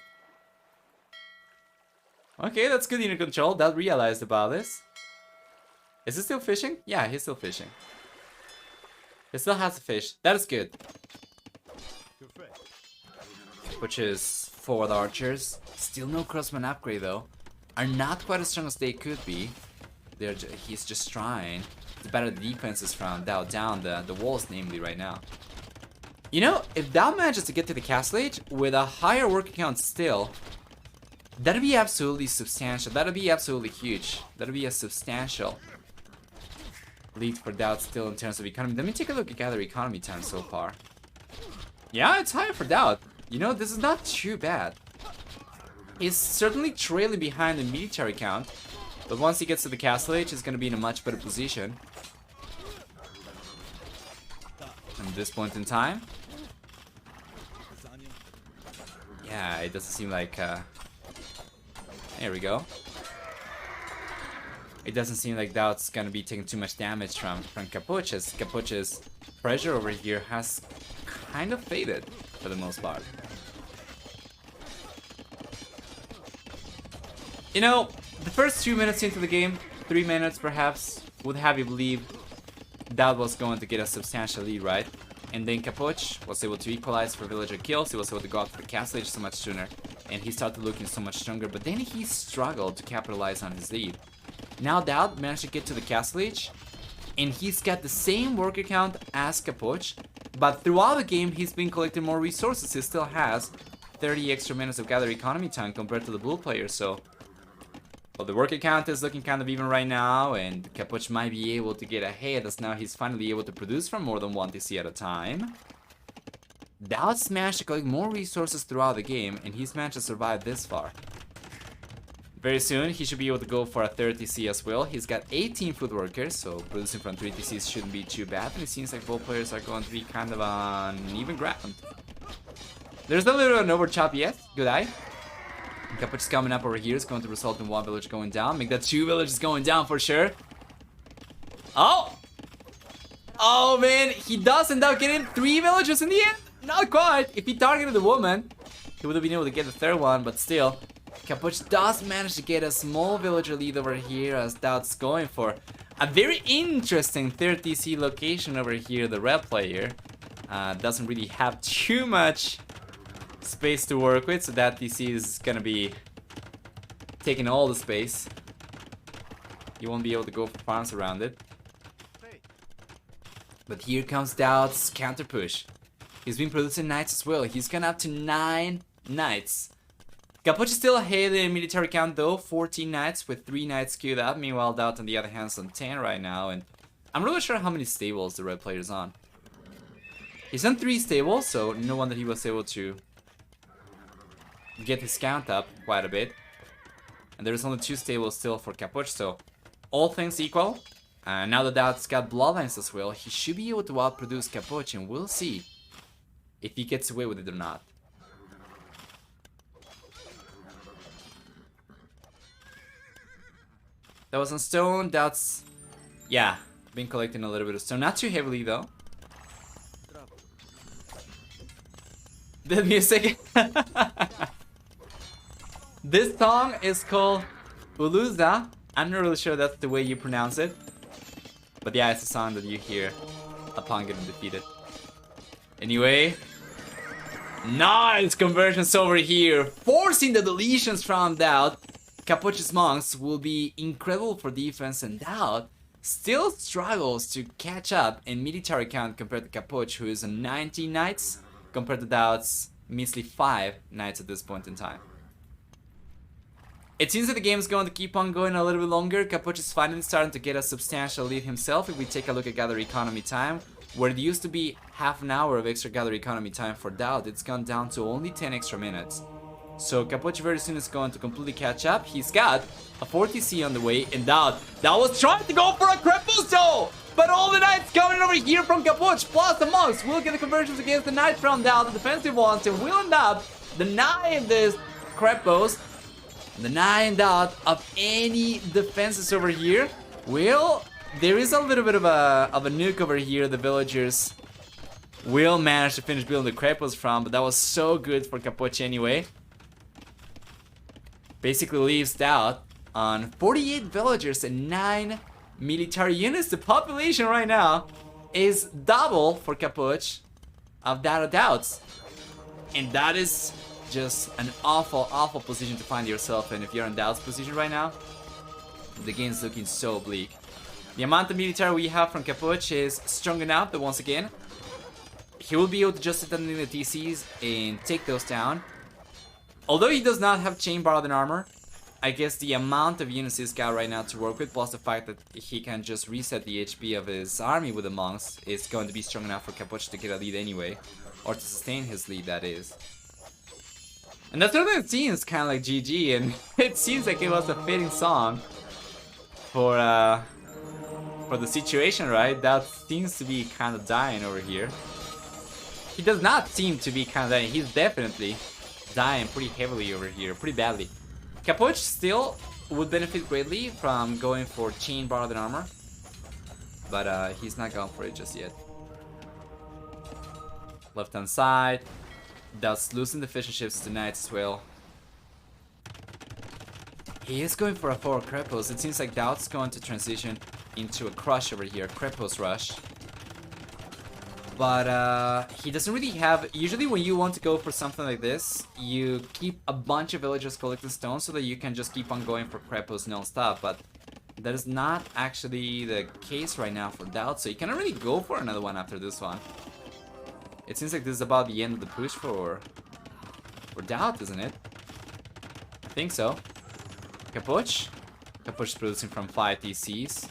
Okay, that's good unit control. DauT realized about this. Is he still fishing? Yeah, he's still fishing. He still has to fish. That is good. Which is forward archers. Still no crossman upgrade though. Are not quite as strong as they could be. He's just trying to better the defenses from DauT down the walls, namely right now. You know, if DauT manages to get to the Castle Age with a higher working count still, that'd be absolutely substantial. That'd be absolutely huge. That'd be a substantial lead for DauT still in terms of economy. Let me take a look at their economy time so far. Yeah, it's higher for DauT. You know, this is not too bad. He's certainly trailing behind the military count, But once he gets to the castle age, he's gonna be in a much better position. And at this point in time, yeah, it doesn't seem like, there we go. It doesn't seem like DauT's gonna be taking too much damage from Capoch, as Capoch's pressure over here has kind of faded for the most part. You know, the first 2 minutes into the game, 3 minutes perhaps, would have you believe DauT was going to get a substantial lead, right? And then Capoch was able to equalize for villager kills, he was able to go out for the castle age so much sooner, and he started looking so much stronger, but then he struggled to capitalize on his lead. Now DauT managed to get to the castle age, and he's got the same worker count as Capoch, but throughout the game he's been collecting more resources. He still has 30 extra minutes of gather economy time compared to the Bull player, so well, the worker count is looking kind of even right now, and Capoch might be able to get ahead as now he's finally able to produce from more than 1 TC at a time. DauT's managed to collect more resources throughout the game, and he's managed to survive this far. Very soon, he should be able to go for a 3rd TC as well. He's got 18 food workers, so producing from 3 TCs shouldn't be too bad, and it seems like both players are going to be kind of on even ground. There's a little bit of an overchop yet. Good eye. Capoch is coming up over here. It's going to result in 1 village going down. Make that 2 villages going down for sure. Oh! Oh man, he does end up getting 3 villagers in the end. Not quite. If he targeted the woman, he would have been able to get the 3rd one, but still. Capoch does manage to get a small villager lead over here as DauT's going for a very interesting 3rd TC location over here. The red player doesn't really have too much space to work with, so that TC is gonna be taking all the space. You won't be able to go for farms around it. But here comes DauT's counter push. He's been producing knights as well. He's gone up to 9 knights. Capoch is still ahead in military count though, 14 knights with 3 knights queued up. Meanwhile, DauT on the other hand is on 10 right now, and I'm really sure how many stables the red player's on. He's on 3 stables, so no wonder he was able to get his count up quite a bit. And there's only 2 stables still for Capoch, so all things equal, now that DauT's got bloodlines as well, he should be able to outproduce Capoch, and we'll see if he gets away with it or not. That was on stone. DauT's, yeah, been collecting a little bit of stone, not too heavily though. The music. This song is called Uluza. I'm not really sure that's the way you pronounce it, but yeah, it's a song that you hear upon getting defeated. Anyway, nice conversions over here, forcing the deletions from DauT. Capoch's monks will be incredible for defense, and DauT still struggles to catch up in military count compared to Capoch, who is on 19 knights, compared to DauT's measly 5 knights at this point in time. It seems that the game is going to keep on going a little bit longer. Capoch is finally starting to get a substantial lead himself. If we take a look at gather economy time, where it used to be half an hour of extra gather economy time for DauT, it's gone down to only 10 extra minutes. So Capoch very soon is going to completely catch up. He's got a 40C on the way, and DauT was trying to go for a cripple though! But all the knights coming over here from Capoch, plus the monks will get the conversions against the knights from DauT, the defensive ones, and will end up denying this crepos, denying DauT of any defenses over here. Well, there is a little bit of a nuke over here. The villagers will manage to finish building the crepos from, but that was so good for Capoch anyway. Basically leaves DauT on 48 villagers and 9 military units. The population right now is double for Capoch of that of DauT's. And that is just an awful, awful position to find yourself in. If you're in DauT's position right now, the game's looking so bleak. The amount of military we have from Capoch is strong enough that once again, he will be able to just sit in the TCs and take those down. Although he does not have chain barred and armor, I guess the amount of units he's got right now to work with, plus the fact that he can just reset the HP of his army with the monks, is going to be strong enough for Capoch to get a lead anyway. Or to sustain his lead, that is. And that's what it seems kind of like GG, and it seems like it was a fitting song for the situation, right? That seems to be kind of dying over here. He does not seem to be kind of dying. He's definitely dying pretty heavily over here, pretty badly. Capoch still would benefit greatly from going for chain bar than armor, but he's not going for it just yet. Left hand side, DauT's losing the fishing ships tonight as well. He is going for a forward Crepos. It seems like DauT's going to transition into a crush over here, Crepos rush. But he doesn't really have... Usually when you want to go for something like this, you keep a bunch of villagers collecting stones so that you can just keep on going for Crepos non-stop. But that is not actually the case right now for DauT, so you cannot really go for another one after this one. It seems like this is about the end of the push for DauT, isn't it? I think so. Capoch. Capoch producing from 5 TCs.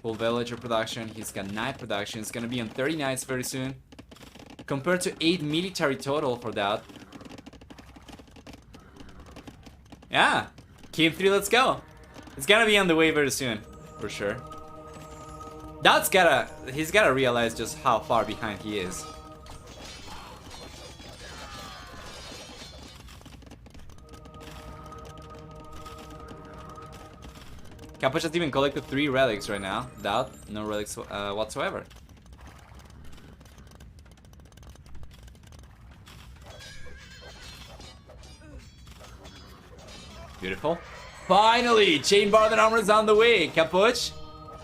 Full villager production. He's got knight production. It's gonna be on 30 knights very soon. Compared to 8 military total for DauT. Yeah. Keep 3, let's go. It's gonna be on the way very soon, for sure. He's gotta realize just how far behind he is. Capoch has even collected 3 relics right now. DauT, no relics whatsoever. Beautiful. Finally, chain bar and armor is on the way. Capoch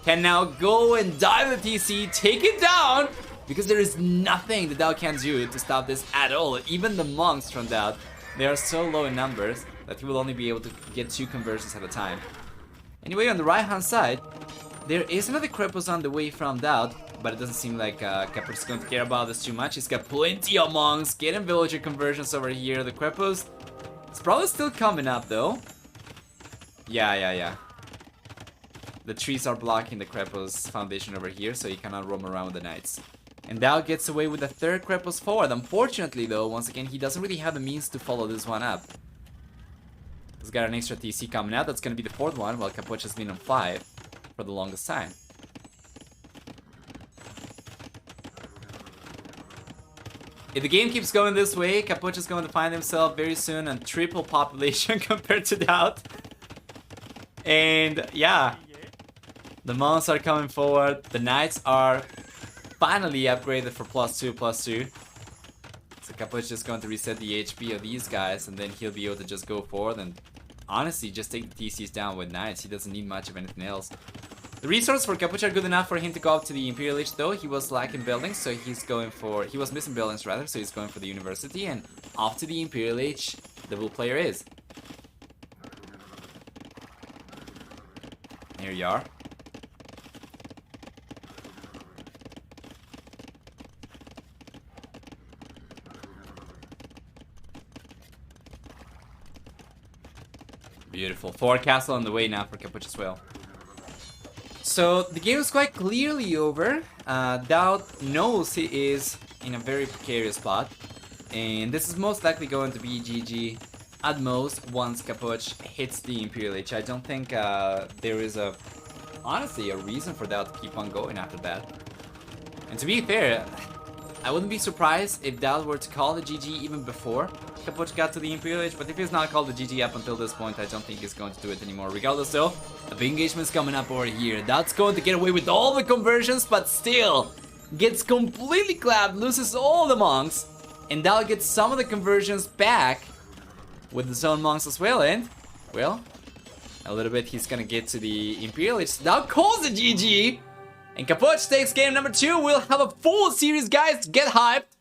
can now go and dive the TC, take it down, because there is nothing that DauT can do to stop this at all. Even the monks from DauT, they are so low in numbers that he will only be able to get 2 conversions at a time. Anyway, on the right hand side, there is another Crepos on the way from DauT, but it doesn't seem like Capoch is going to care about this too much. He's got plenty of monks, getting villager conversions over here. The Crepos, it's probably still coming up though. Yeah. The trees are blocking the Crepos foundation over here, so he cannot roam around with the knights. And DauT gets away with the 3rd Crepos forward. Unfortunately though, once again, he doesn't really have the means to follow this one up. He's got an extra TC coming out. That's going to be the 4th one, while Capoch has been on 5 for the longest time. If the game keeps going this way, Capoch is going to find himself very soon on triple population compared to DauT. And yeah, the monks are coming forward. The knights are finally upgraded for +2/+2. So Capoch is just going to reset the HP of these guys, and then he'll be able to just go forward and honestly just take the TCs down with knights. He doesn't need much of anything else. The resources for Capoch are good enough for him to go up to the Imperial Age though. He was lacking buildings, so he's going for... He was missing buildings rather, so he's going for the University, and off to the Imperial Age the Bull player is. Here you are. Beautiful. 4 castle on the way now for Capoch as well. So the game is quite clearly over. DauT knows he is in a very precarious spot, and this is most likely going to be GG at most once Capoch hits the Imperial Age. I don't think there is honestly a reason for DauT to keep on going after that. And to be fair, I wouldn't be surprised if DauT were to call the GG even before Capoch got to the Imperial Age, but if he's not called the GG up until this point, I don't think he's going to do it anymore. Regardless though, a big engagement's coming up over here. DauT's going to get away with all the conversions, but still gets completely clapped, loses all the monks, and DauT gets some of the conversions back with his own monks as well, and, well, a little bit he's gonna get to the Imperial Age. DauT calls the GG, and Capoch takes game number 2. We'll have a full series, guys. Get hyped.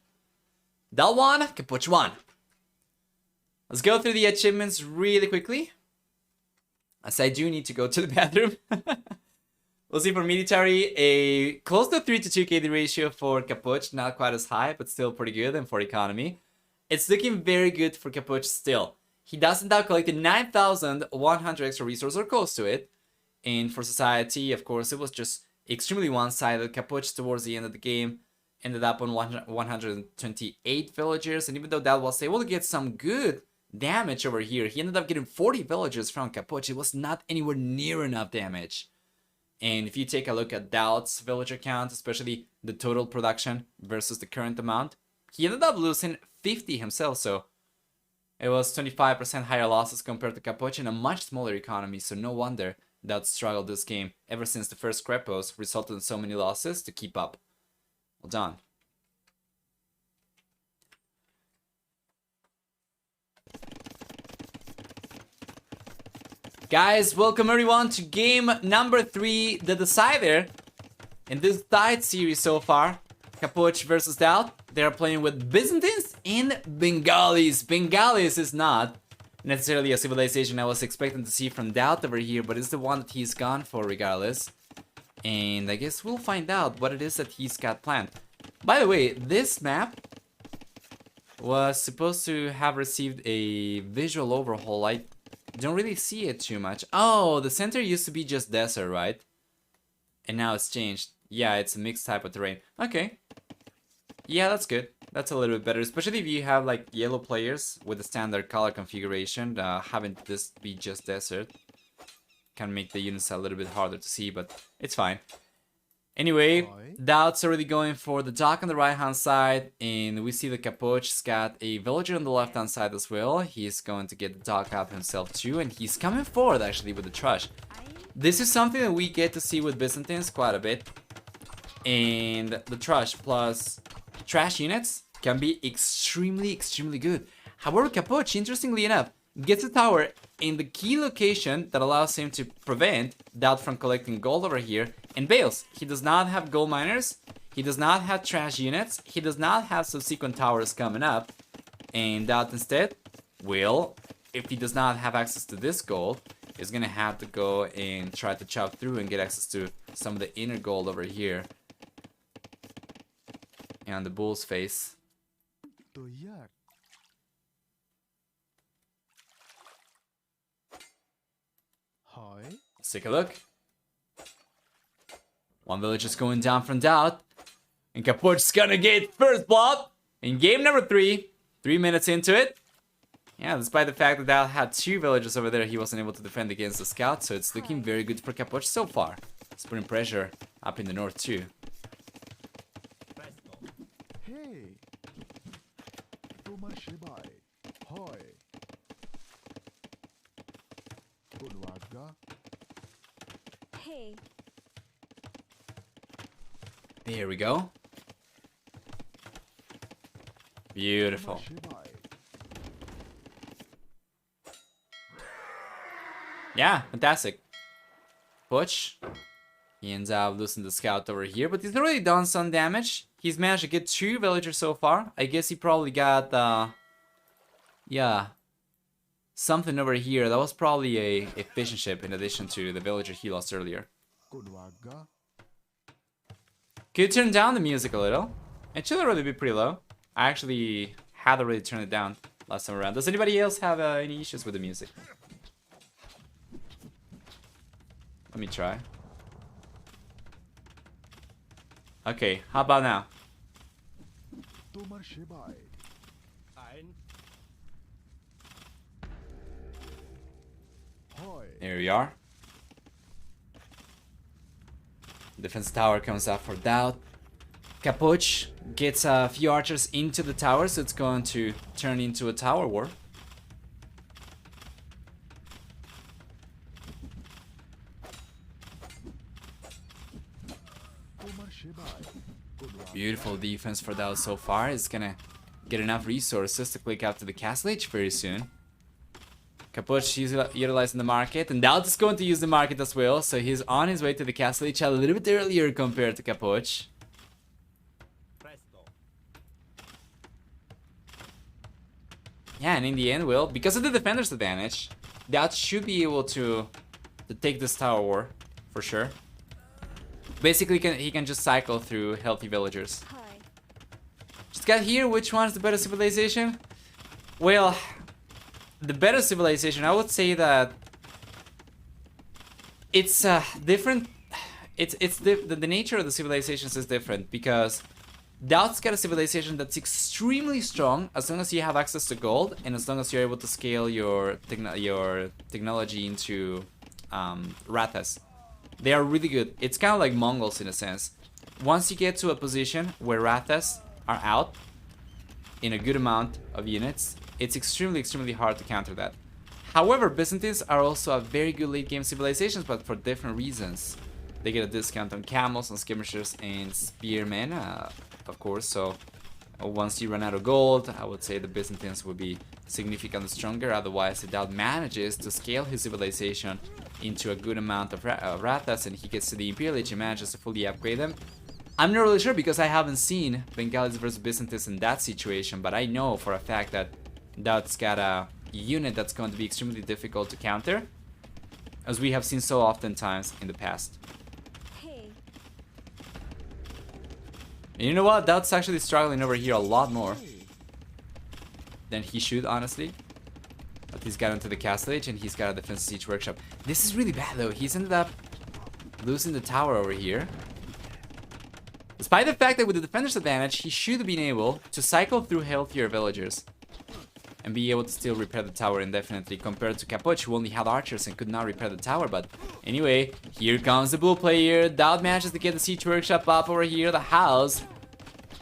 DauT won, Capoch won. Let's go through the achievements really quickly, as I do need to go to the bathroom. We'll see for military, a close to 3 to 2 KD ratio for Capoch, not quite as high, but still pretty good, and for economy. It's looking very good for Capoch still. He doesn't now collect 9,100 extra resources or close to it. And for society, of course, it was just extremely one-sided. Capoch towards the end of the game ended up on 128 villagers, and even though that was able to get some good damage over here. He ended up getting 40 villagers from Capoch. It was not anywhere near enough damage. And if you take a look at DauT's villager count, especially the total production versus the current amount, he ended up losing 50 himself. So it was 25% higher losses compared to Capoch in a much smaller economy. So no wonder DauT struggled this game ever since the first crepos resulted in so many losses to keep up. Well done. Guys, welcome everyone to game number 3, the decider in this DauT series so far. Capoch versus DauT. They're playing with Byzantines and Bengalis. Bengalis is not necessarily a civilization I was expecting to see from DauT over here, but it's the one that he's gone for regardless. And I guess we'll find out what it is that he's got planned. By the way, this map was supposed to have received a visual overhaul. I don't really see it too much. Oh, the center used to be just desert, right? And now it's changed. Yeah, it's a mixed type of terrain. Okay. Yeah, that's good. That's a little bit better, especially if you have like yellow players with the standard color configuration. Having this be just desert can make the units a little bit harder to see, but it's fine. Anyway, DauT's already going for the dock on the right hand side, and we see the Capoch's got a villager on the left hand side as well. He's going to get the dock up himself too, and he's coming forward actually with the trash. This is something that we get to see with Byzantines quite a bit, and the trash plus trash units can be extremely good. However, Capoch, interestingly enough, gets a tower in the key location that allows him to prevent DauT from collecting gold over here, and bails. He does not have gold miners, he does not have trash units, he does not have subsequent towers coming up, and DauT instead will, if he does not have access to this gold, is gonna have to go and try to chop through and get access to some of the inner gold over here. And on the bull's face. Let's take a look. One village is going down from DauT, and Capoch's gonna get first blood in game number 3. 3 minutes into it. Yeah, despite the fact that DauT had 2 villages over there, he wasn't able to defend against the scout, so it's looking very good for Capoch so far. He's putting pressure up in the north too. Hey. Here we go. Beautiful. Yeah, fantastic. Butch. He ends up losing the scout over here, but he's already done some damage. He's managed to get 2 villagers so far. I guess he probably got, yeah, something over here. That was probably a fishing ship in addition to the villager he lost earlier. Could you turn down the music a little? It should already be pretty low. I actually had already turned it down last time around. Does anybody else have any issues with the music? Let me try. Okay, how about now? There we are. Defense tower comes up for DauT. Capoch gets a few archers into the tower, so it's going to turn into a tower war. Beautiful defense for DauT so far. It's gonna get enough resources to click up to the Castle Age very soon. Capoch is utilizing the market, and DauT is going to use the market as well, so he's on his way to the Castle Age a little bit earlier compared to Capoch. Yeah, and in the end, well, because of the defender's advantage, DauT should be able to take this tower war, for sure. Basically, he can just cycle through healthy villagers. Just got here, which one's the better civilization? Well, the better civilization, I would say that it's different. The nature of the civilizations is different, because DauT's got a civilization that's extremely strong as long as you have access to gold and as long as you're able to scale your technology into Rathas. They are really good. It's kind of like Mongols in a sense. Once you get to a position where Rathas are out in a good amount of units, it's extremely hard to counter that. However, Byzantines are also a very good late game civilizations, but for different reasons. They get a discount on camels, on skirmishers, and spearmen, of course. So once you run out of gold, I would say the Byzantines would be significantly stronger. Otherwise, if DauT manages to scale his civilization into a good amount of Rathas and he gets to the Imperial Age and manages to fully upgrade them, I'm not really sure because I haven't seen Bengalis versus Byzantines in that situation, but I know for a fact that DauT's got a unit that's going to be extremely difficult to counter, as we have seen so oftentimes in the past. And you know what? DauT's actually struggling over here a lot more than he should, honestly. But he's got into the Castle Age and he's got a defensive siege workshop. This is really bad though. He's ended up losing the tower over here. Despite the fact that with the defender's advantage, he should have been able to cycle through healthier villagers and be able to still repair the tower indefinitely, compared to Capoch, who only had archers and could not repair the tower. But anyway, here comes the Bull player. DauT manages to get the siege workshop up over here, the house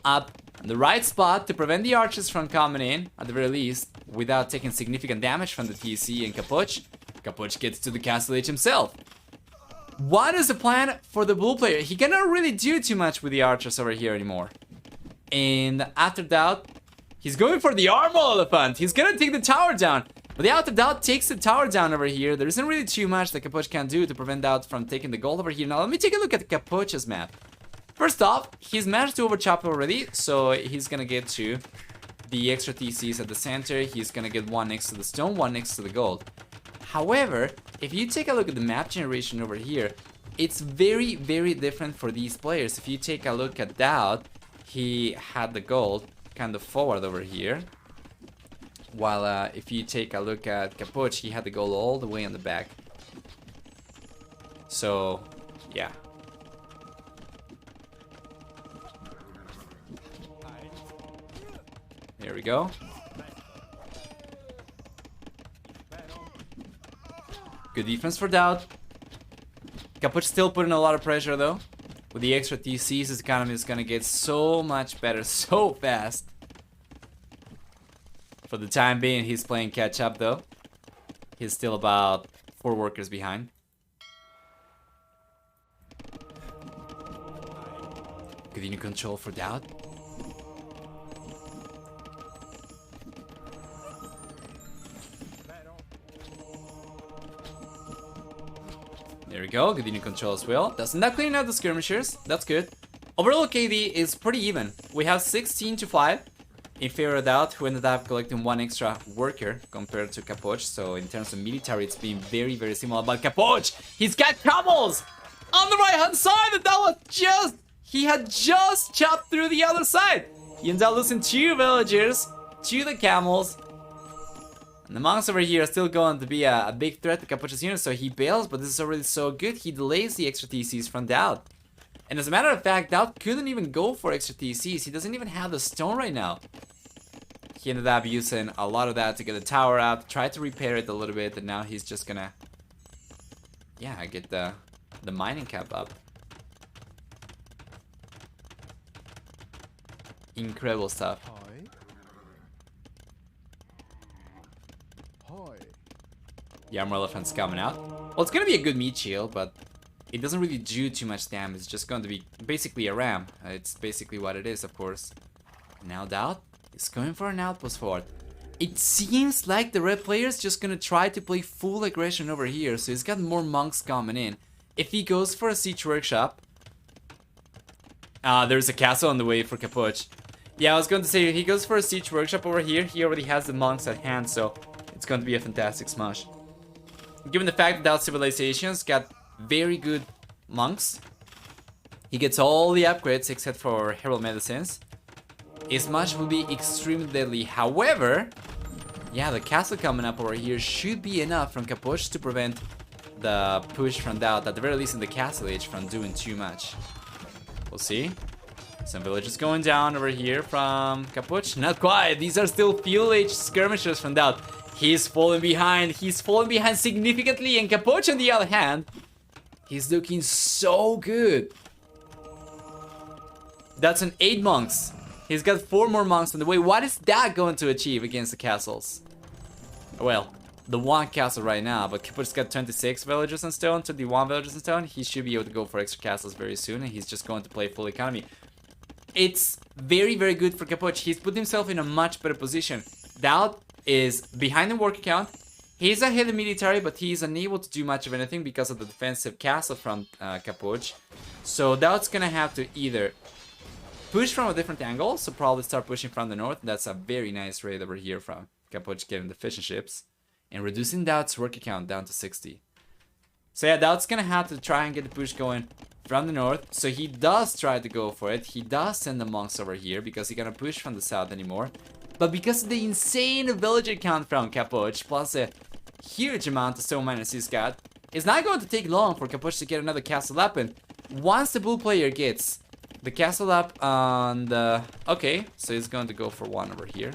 up in the right spot to prevent the archers from coming in, at the very least, without taking significant damage from the TC and Capoch. Capoch gets to the Castle Age himself. What is the plan for the Bull player? He cannot really do too much with the archers over here anymore. And after DauT, he's going for the Armor Elephant. He's gonna take the tower down. But the after DauT takes the tower down over here. There isn't really too much that Capoch can do to prevent DauT from taking the gold over here. Now let me take a look at Capoch's map. First off, he's managed to overchop already, so he's gonna get to the extra TCs at the center. He's gonna get one next to the stone, one next to the gold. However, if you take a look at the map generation over here, it's very different for these players. If you take a look at DauT, he had the gold kind of forward over here, while if you take a look at Capoch, he had the gold all the way on the back. So, yeah. There we go. Good defense for DauT. Capoch still putting a lot of pressure though. With the extra TCs, his economy is gonna get so much better so fast. For the time being, he's playing catch up though. He's still about 4 workers behind. Continue control for DauT. There we go, continue control as well. That's not clearing out the skirmishers, that's good. Overall KD is pretty even. We have 16 to 5 in favor of DauT, who ended up collecting 1 extra worker compared to Capoch. So in terms of military, it's been very similar. But Capoch, he's got camels on the right hand side, and that was just, he had just chopped through the other side. He ended up losing 2 villagers to the camels. And the monks over here are still going to be a big threat to Capoch's unit, so he bails, but this is already so good. He delays the extra TCs from DauT. And as a matter of fact, DauT couldn't even go for extra TCs. He doesn't even have the stone right now. He ended up using a lot of that to get the tower out, try to repair it a little bit, and now he's just gonna, yeah, get the mining cap up. Incredible stuff. The Armor Elephant's coming out. Well, it's gonna be a good meat shield, but it doesn't really do too much damage. It's just going to be basically a ram. It's basically what it is, of course. Now DauT is going for an outpost forward. It seems like the red player is just gonna try to play full aggression over here, so he's got more monks coming in. If he goes for a siege workshop, there's a castle on the way for Capoch. Yeah, I was going to say, if he goes for a siege workshop over here, he already has the monks at hand, so it's going to be a fantastic smash. Given the fact that DauT civilizations got very good monks, he gets all the upgrades except for Herald Medicines. His smash will be extremely deadly. However, yeah, the castle coming up over here should be enough from Capoch to prevent the push from DauT, at the very least in the Castle Age, from doing too much. We'll see. Some villages going down over here from Capoch. Not quite. These are still fuel age skirmishers from DauT. He's falling behind. He's falling behind significantly. And Capoch, on the other hand, he's looking so good. That's an 8 monks. He's got 4 more monks on the way. What is that going to achieve against the castles? Well, the 1 castle right now, but Capoch's got 26 villagers on stone, 21 villagers on stone. He should be able to go for extra castles very soon, and he's just going to play full economy. It's very, very good for Capoch. He's put himself in a much better position. DauT is behind the work account. He's ahead of military, but he's unable to do much of anything because of the defensive castle from Capoch. So DauT's gonna have to either push from a different angle, so probably start pushing from the north. That's a very nice raid over here from Capoch getting the fishing ships. And reducing DauT's work account down to 60. So yeah, DauT's gonna have to try and get the push going from the north. So he does try to go for it. He does send the monks over here because he cannot push from the south anymore. But because of the insane villager count from Capoch, plus a huge amount of stone miners he's got, it's not going to take long for Capoch to get another castle up. And once the bull player gets the castle up on the... Okay, so he's going to go for one over here.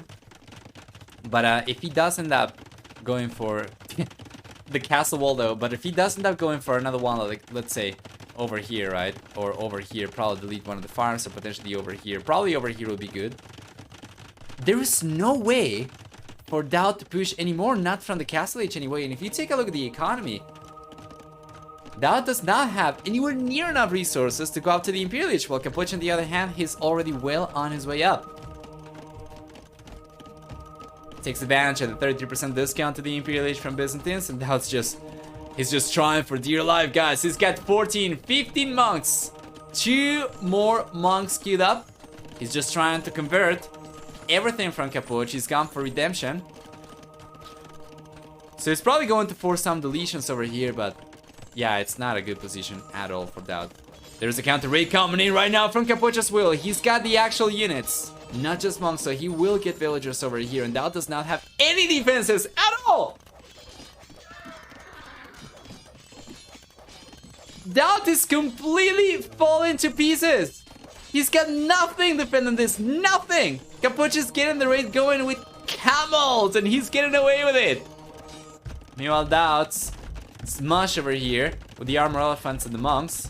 But if he does end up going for the castle wall though, but if he does end up going for another one, like let's say over here, right? Or over here, probably delete one of the farms, or potentially over here. Probably over here will be good. There is no way for DauT to push anymore, not from the castle age anyway. And if you take a look at the economy, DauT does not have anywhere near enough resources to go up to the Imperial Age, while Capoch on the other hand, he's already well on his way up. Takes advantage of the 33% discount to the Imperial Age from Byzantines, and now he's just trying for dear life, guys. He's got 15 monks. 2 more monks queued up. He's just trying to convert everything from Capoch. He's gone for redemption. So he's probably going to force some deletions over here, but yeah, it's not a good position at all for DauT. There's a counter raid coming in right now from Capoch as well. He's got the actual units, not just monks, so he will get villagers over here, and DauT does not have any defenses at all! DauT is completely falling to pieces! He's got nothing defending this, nothing! Capoch is getting the raid going with camels, and he's getting away with it! Meanwhile, DauT's smush over here with the armor elephants and the monks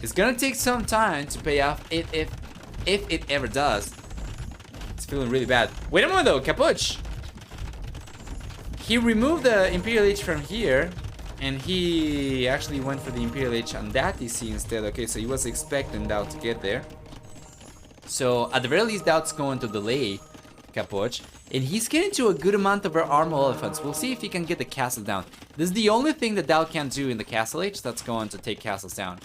is gonna take some time to pay off if it ever does. Feeling really bad. Wait a moment though, Capoch. He removed the Imperial Age from here, and he actually went for the Imperial Age on that DC instead. Okay, so he was expecting DauT to get there. So at the very least, DauT's going to delay Capoch, and he's getting to a good amount of our armor elephants. We'll see if he can get the castle down. This is the only thing that DauT can do in the castle age that's going to take castles down.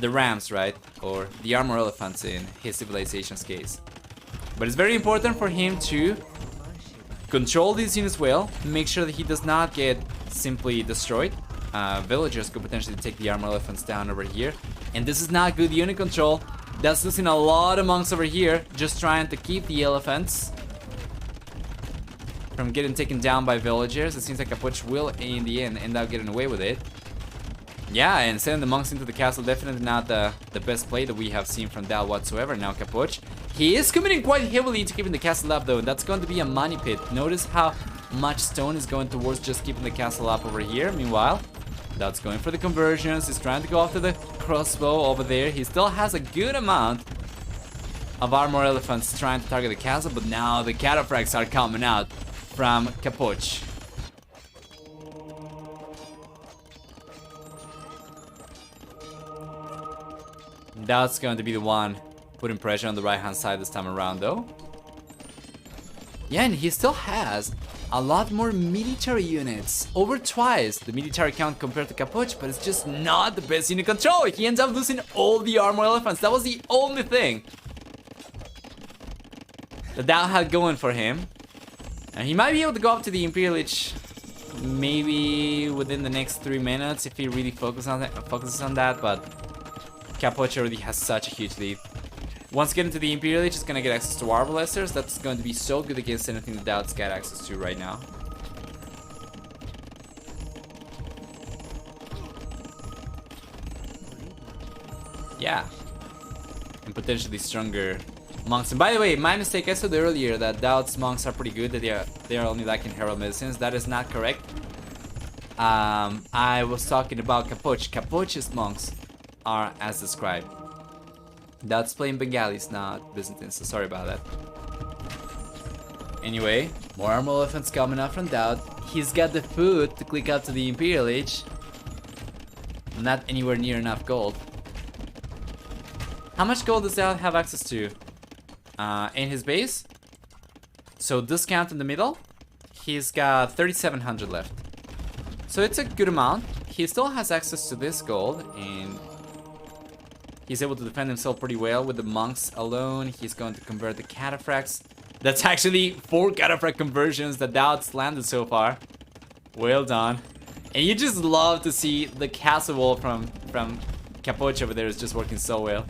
The rams, right? Or the armor elephants in his civilization's case. But it's very important for him to control these units well, make sure that he does not get simply destroyed. Villagers could potentially take the armor elephants down over here. And this is not good unit control. That's losing a lot of monks over here, just trying to keep the elephants from getting taken down by villagers. It seems like Capoch will, in the end up getting away with it. Yeah, and sending the monks into the castle, definitely not the best play that we have seen from DauT whatsoever. Now Capoch, he is committing quite heavily into keeping the castle up though, and that's going to be a money pit. Notice how much stone is going towards just keeping the castle up over here. Meanwhile, DauT's going for the conversions. He's trying to go after the crossbow over there. He still has a good amount of armor elephants trying to target the castle, but now the cataphracts are coming out from Capoch. DauT's going to be the one putting pressure on the right hand side this time around though. Yeah, and he still has a lot more military units. Over twice the military count compared to Capoch, but it's just not the best unit control. He ends up losing all the armor elephants. That was the only thing that DauT had going for him. And he might be able to go up to the Imperial Age maybe within the next 3 minutes if he really focuses on that, but Capoch already has such a huge lead. Once getting to the Imperial Age, it's gonna get access to Arbalesters. That's going to be so good against anything that DauT's got access to right now. Yeah. and potentially stronger monks. And by the way, my mistake, I said earlier that DauT's monks are pretty good, that they are only lacking Herald Medicines. That is not correct. I was talking about Capoch. Capoch's monks are as described. DauT's playing Bengalis, not Byzantines, so sorry about that. Anyway, more armor elephants coming up from DauT. He's got the food to click up to the Imperial Age. Not anywhere near enough gold. How much gold does DauT have access to? In his base? So discount in the middle? He's got 3,700 left. So it's a good amount. He still has access to this gold, and he's able to defend himself pretty well with the monks alone. He's going to convert the cataphracts. That's actually 4 cataphract conversions that DauT's landed so far. Well done. And you just love to see the castle wall from Capoch over there is just working so well.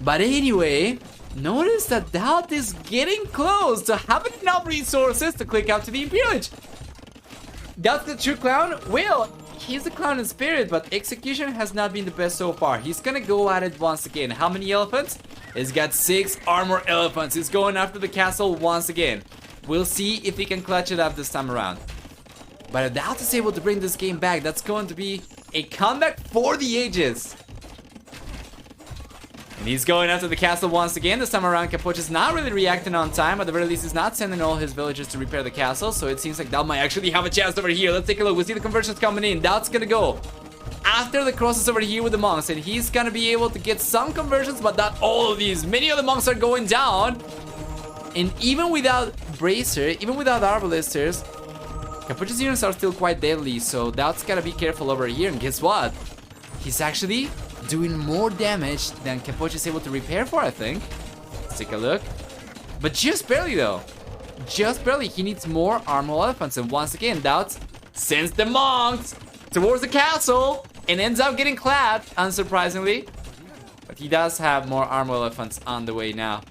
But anyway, notice that DauT is getting close to having enough resources to click out to the Imperial Age. DauT's the true clown? Well, he's a clown in spirit, but execution has not been the best so far. He's gonna go at it once again. How many elephants? He's got 6 armor elephants. He's going after the castle once again. We'll see if he can clutch it up this time around. But if DauT is able to bring this game back, that's going to be a comeback for the ages. And he's going after the castle once again. This time around, Capoch is not really reacting on time. At the very least, he's not sending all his villagers to repair the castle. So it seems like DauT might actually have a chance over here. Let's take a look. We see the conversions coming in. DauT's gonna go after the crosses over here with the monks. And he's gonna be able to get some conversions, but not all of these. Many of the monks are going down. And even without Bracer, even without Arbalisters, Capoch's units are still quite deadly, so DauT's gotta be careful over here. And guess what? He's actually doing more damage than Capoch is able to repair for, I think. Let's take a look. But just barely, though. Just barely. He needs more armor elephants. And once again, DauT sends the monks towards the castle and ends up getting clapped, unsurprisingly. But he does have more armor elephants on the way now.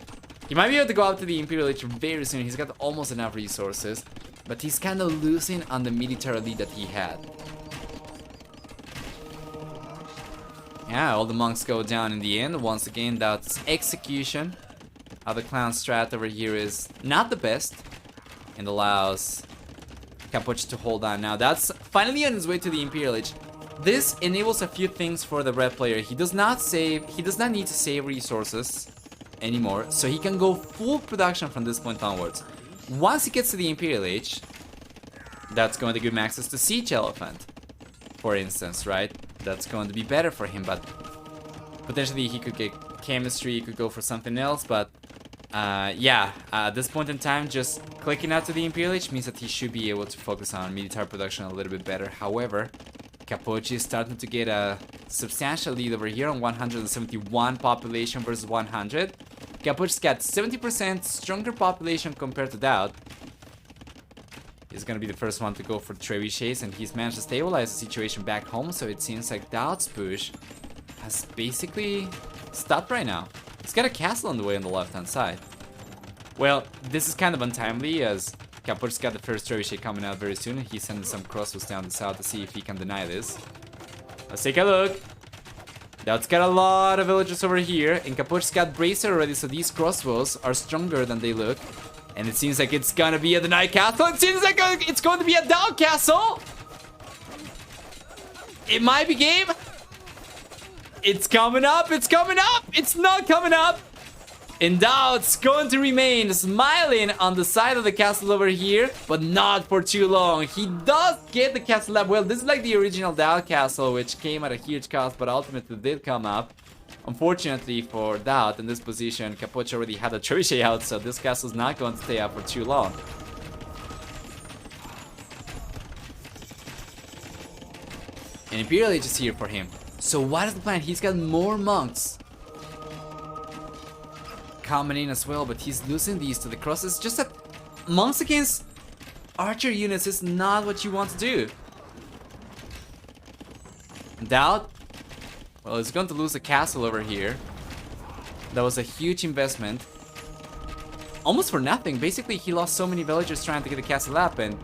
He might be able to go up to the Imperial Age very soon. He's got almost enough resources. But he's kind of losing on the military lead that he had. Yeah, all the monks go down in the end. Once again, DauT's execution of the clown strat over here is not the best. And allows Capoch to hold on. Now, that's finally on his way to the Imperial Age. This enables a few things for the red player. He does not need to save resources anymore. So he can go full production from this point onwards. Once he gets to the Imperial Age, that's going to give him access to Siege Elephant, for instance, right? That's going to be better for him, but potentially he could get chemistry, he could go for something else, but yeah, at this point in time, just clicking out to the Imperial Age means that he should be able to focus on military production a little bit better. However, Capoch is starting to get a substantial lead over here on 171 population versus 100. Capoch's got 70% stronger population compared to DauT. He's gonna be the first one to go for trebuchets, and he's managed to stabilize the situation back home, so it seems like DauT's push has basically stopped right now. He's got a castle on the way on the left-hand side. Well, this is kind of untimely, as Capoch's got the first trebuchet coming out very soon, and he's sending some crossbows down the south to see if he can deny this. Let's take a look. DauT's got a lot of villagers over here, and Capoch's got Bracer already, so these crossbows are stronger than they look. And it seems like it's gonna be a denied castle. It seems like it's going to be a DauT castle. It might be game. It's coming up. It's coming up. It's not coming up. And DauT's going to remain smiling on the side of the castle over here, but not for too long. He does get the castle up. Well, this is like the original DauT castle, which came at a huge cost, but ultimately did come up. Unfortunately for DauT in this position, Capoch already had a trebuchet out, so this castle's not going to stay up for too long. And Imperial Age is here for him. So what is the plan? He's got more monks coming in as well, but he's losing these to the crosses. Just that monks against archer units is not what you want to do. DauT, well, he's going to lose a castle over here. That was a huge investment. Almost for nothing. Basically, he lost so many villagers trying to get the castle up, and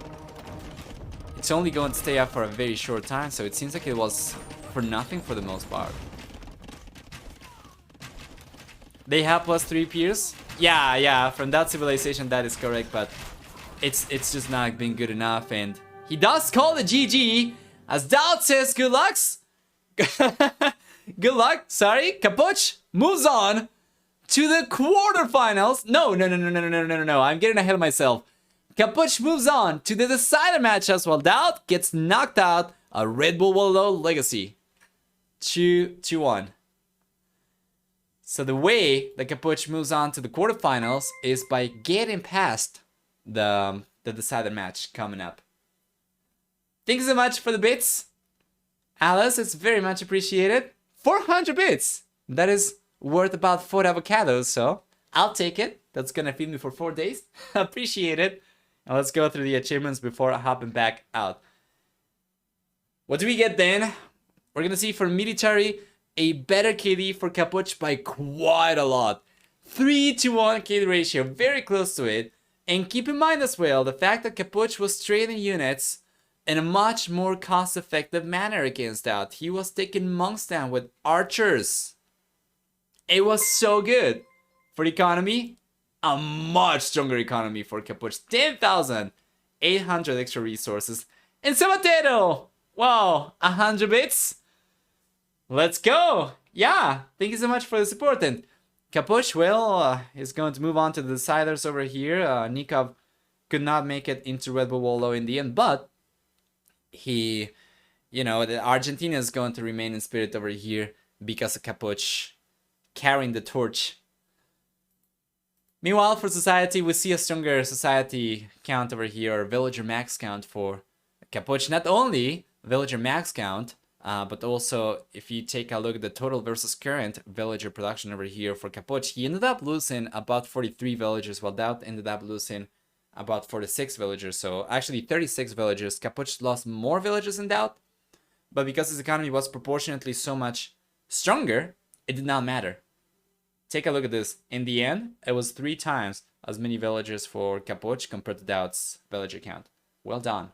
it's only going to stay up for a very short time, so it seems like it was for nothing for the most part. They have +3 peers. Yeah, from that civilization that is correct, but it's just not been good enough. And he does call the GG as DauT says good lucks. Good luck. Sorry, Capoch moves on to the quarterfinals. No. I'm getting ahead of myself. Capoch moves on to the decider match as well. DauT gets knocked out a Red Bull Wololo Legacy. 2-1. So the way that Capoch moves on to the quarterfinals is by getting past the decider match coming up. Thank you so much for the bits, Alice. It's very much appreciated. 400 bits. That is worth about 4 avocados, so I'll take it. That's gonna feed me for 4 days. Appreciate it. Now let's go through the achievements before hopping back out. What do we get then? We're gonna see for military a better KD for Capoch by quite a lot. 3-to-1 KD ratio, very close to it. And keep in mind as well the fact that Capoch was trading units in a much more cost-effective manner against DauT. He was taking monks down with archers. It was so good. For economy, a much stronger economy for Capoch. 10,800 extra resources. And Sabatero! Wow, 100 bits? Let's go! Yeah, thank you so much for the support. And Capoch, well, is going to move on to the deciders over here. Nikov could not make it into Red Bull Wololo in the end, but he, the Argentina is going to remain in spirit over here because of Capoch carrying the torch. Meanwhile, for society, we see a stronger society count over here, or villager max count for Capoch. Not only villager max count, but also if you take a look at the total versus current villager production over here for Capoch, he ended up losing about 43 villagers, while DauT ended up losing about 46 villagers. So actually 36 villagers. Capoch lost more villagers than DauT, but because his economy was proportionately so much stronger, it did not matter. Take a look at this. In the end, it was 3 times as many villagers for Capoch compared to DauT's villager count. Well done.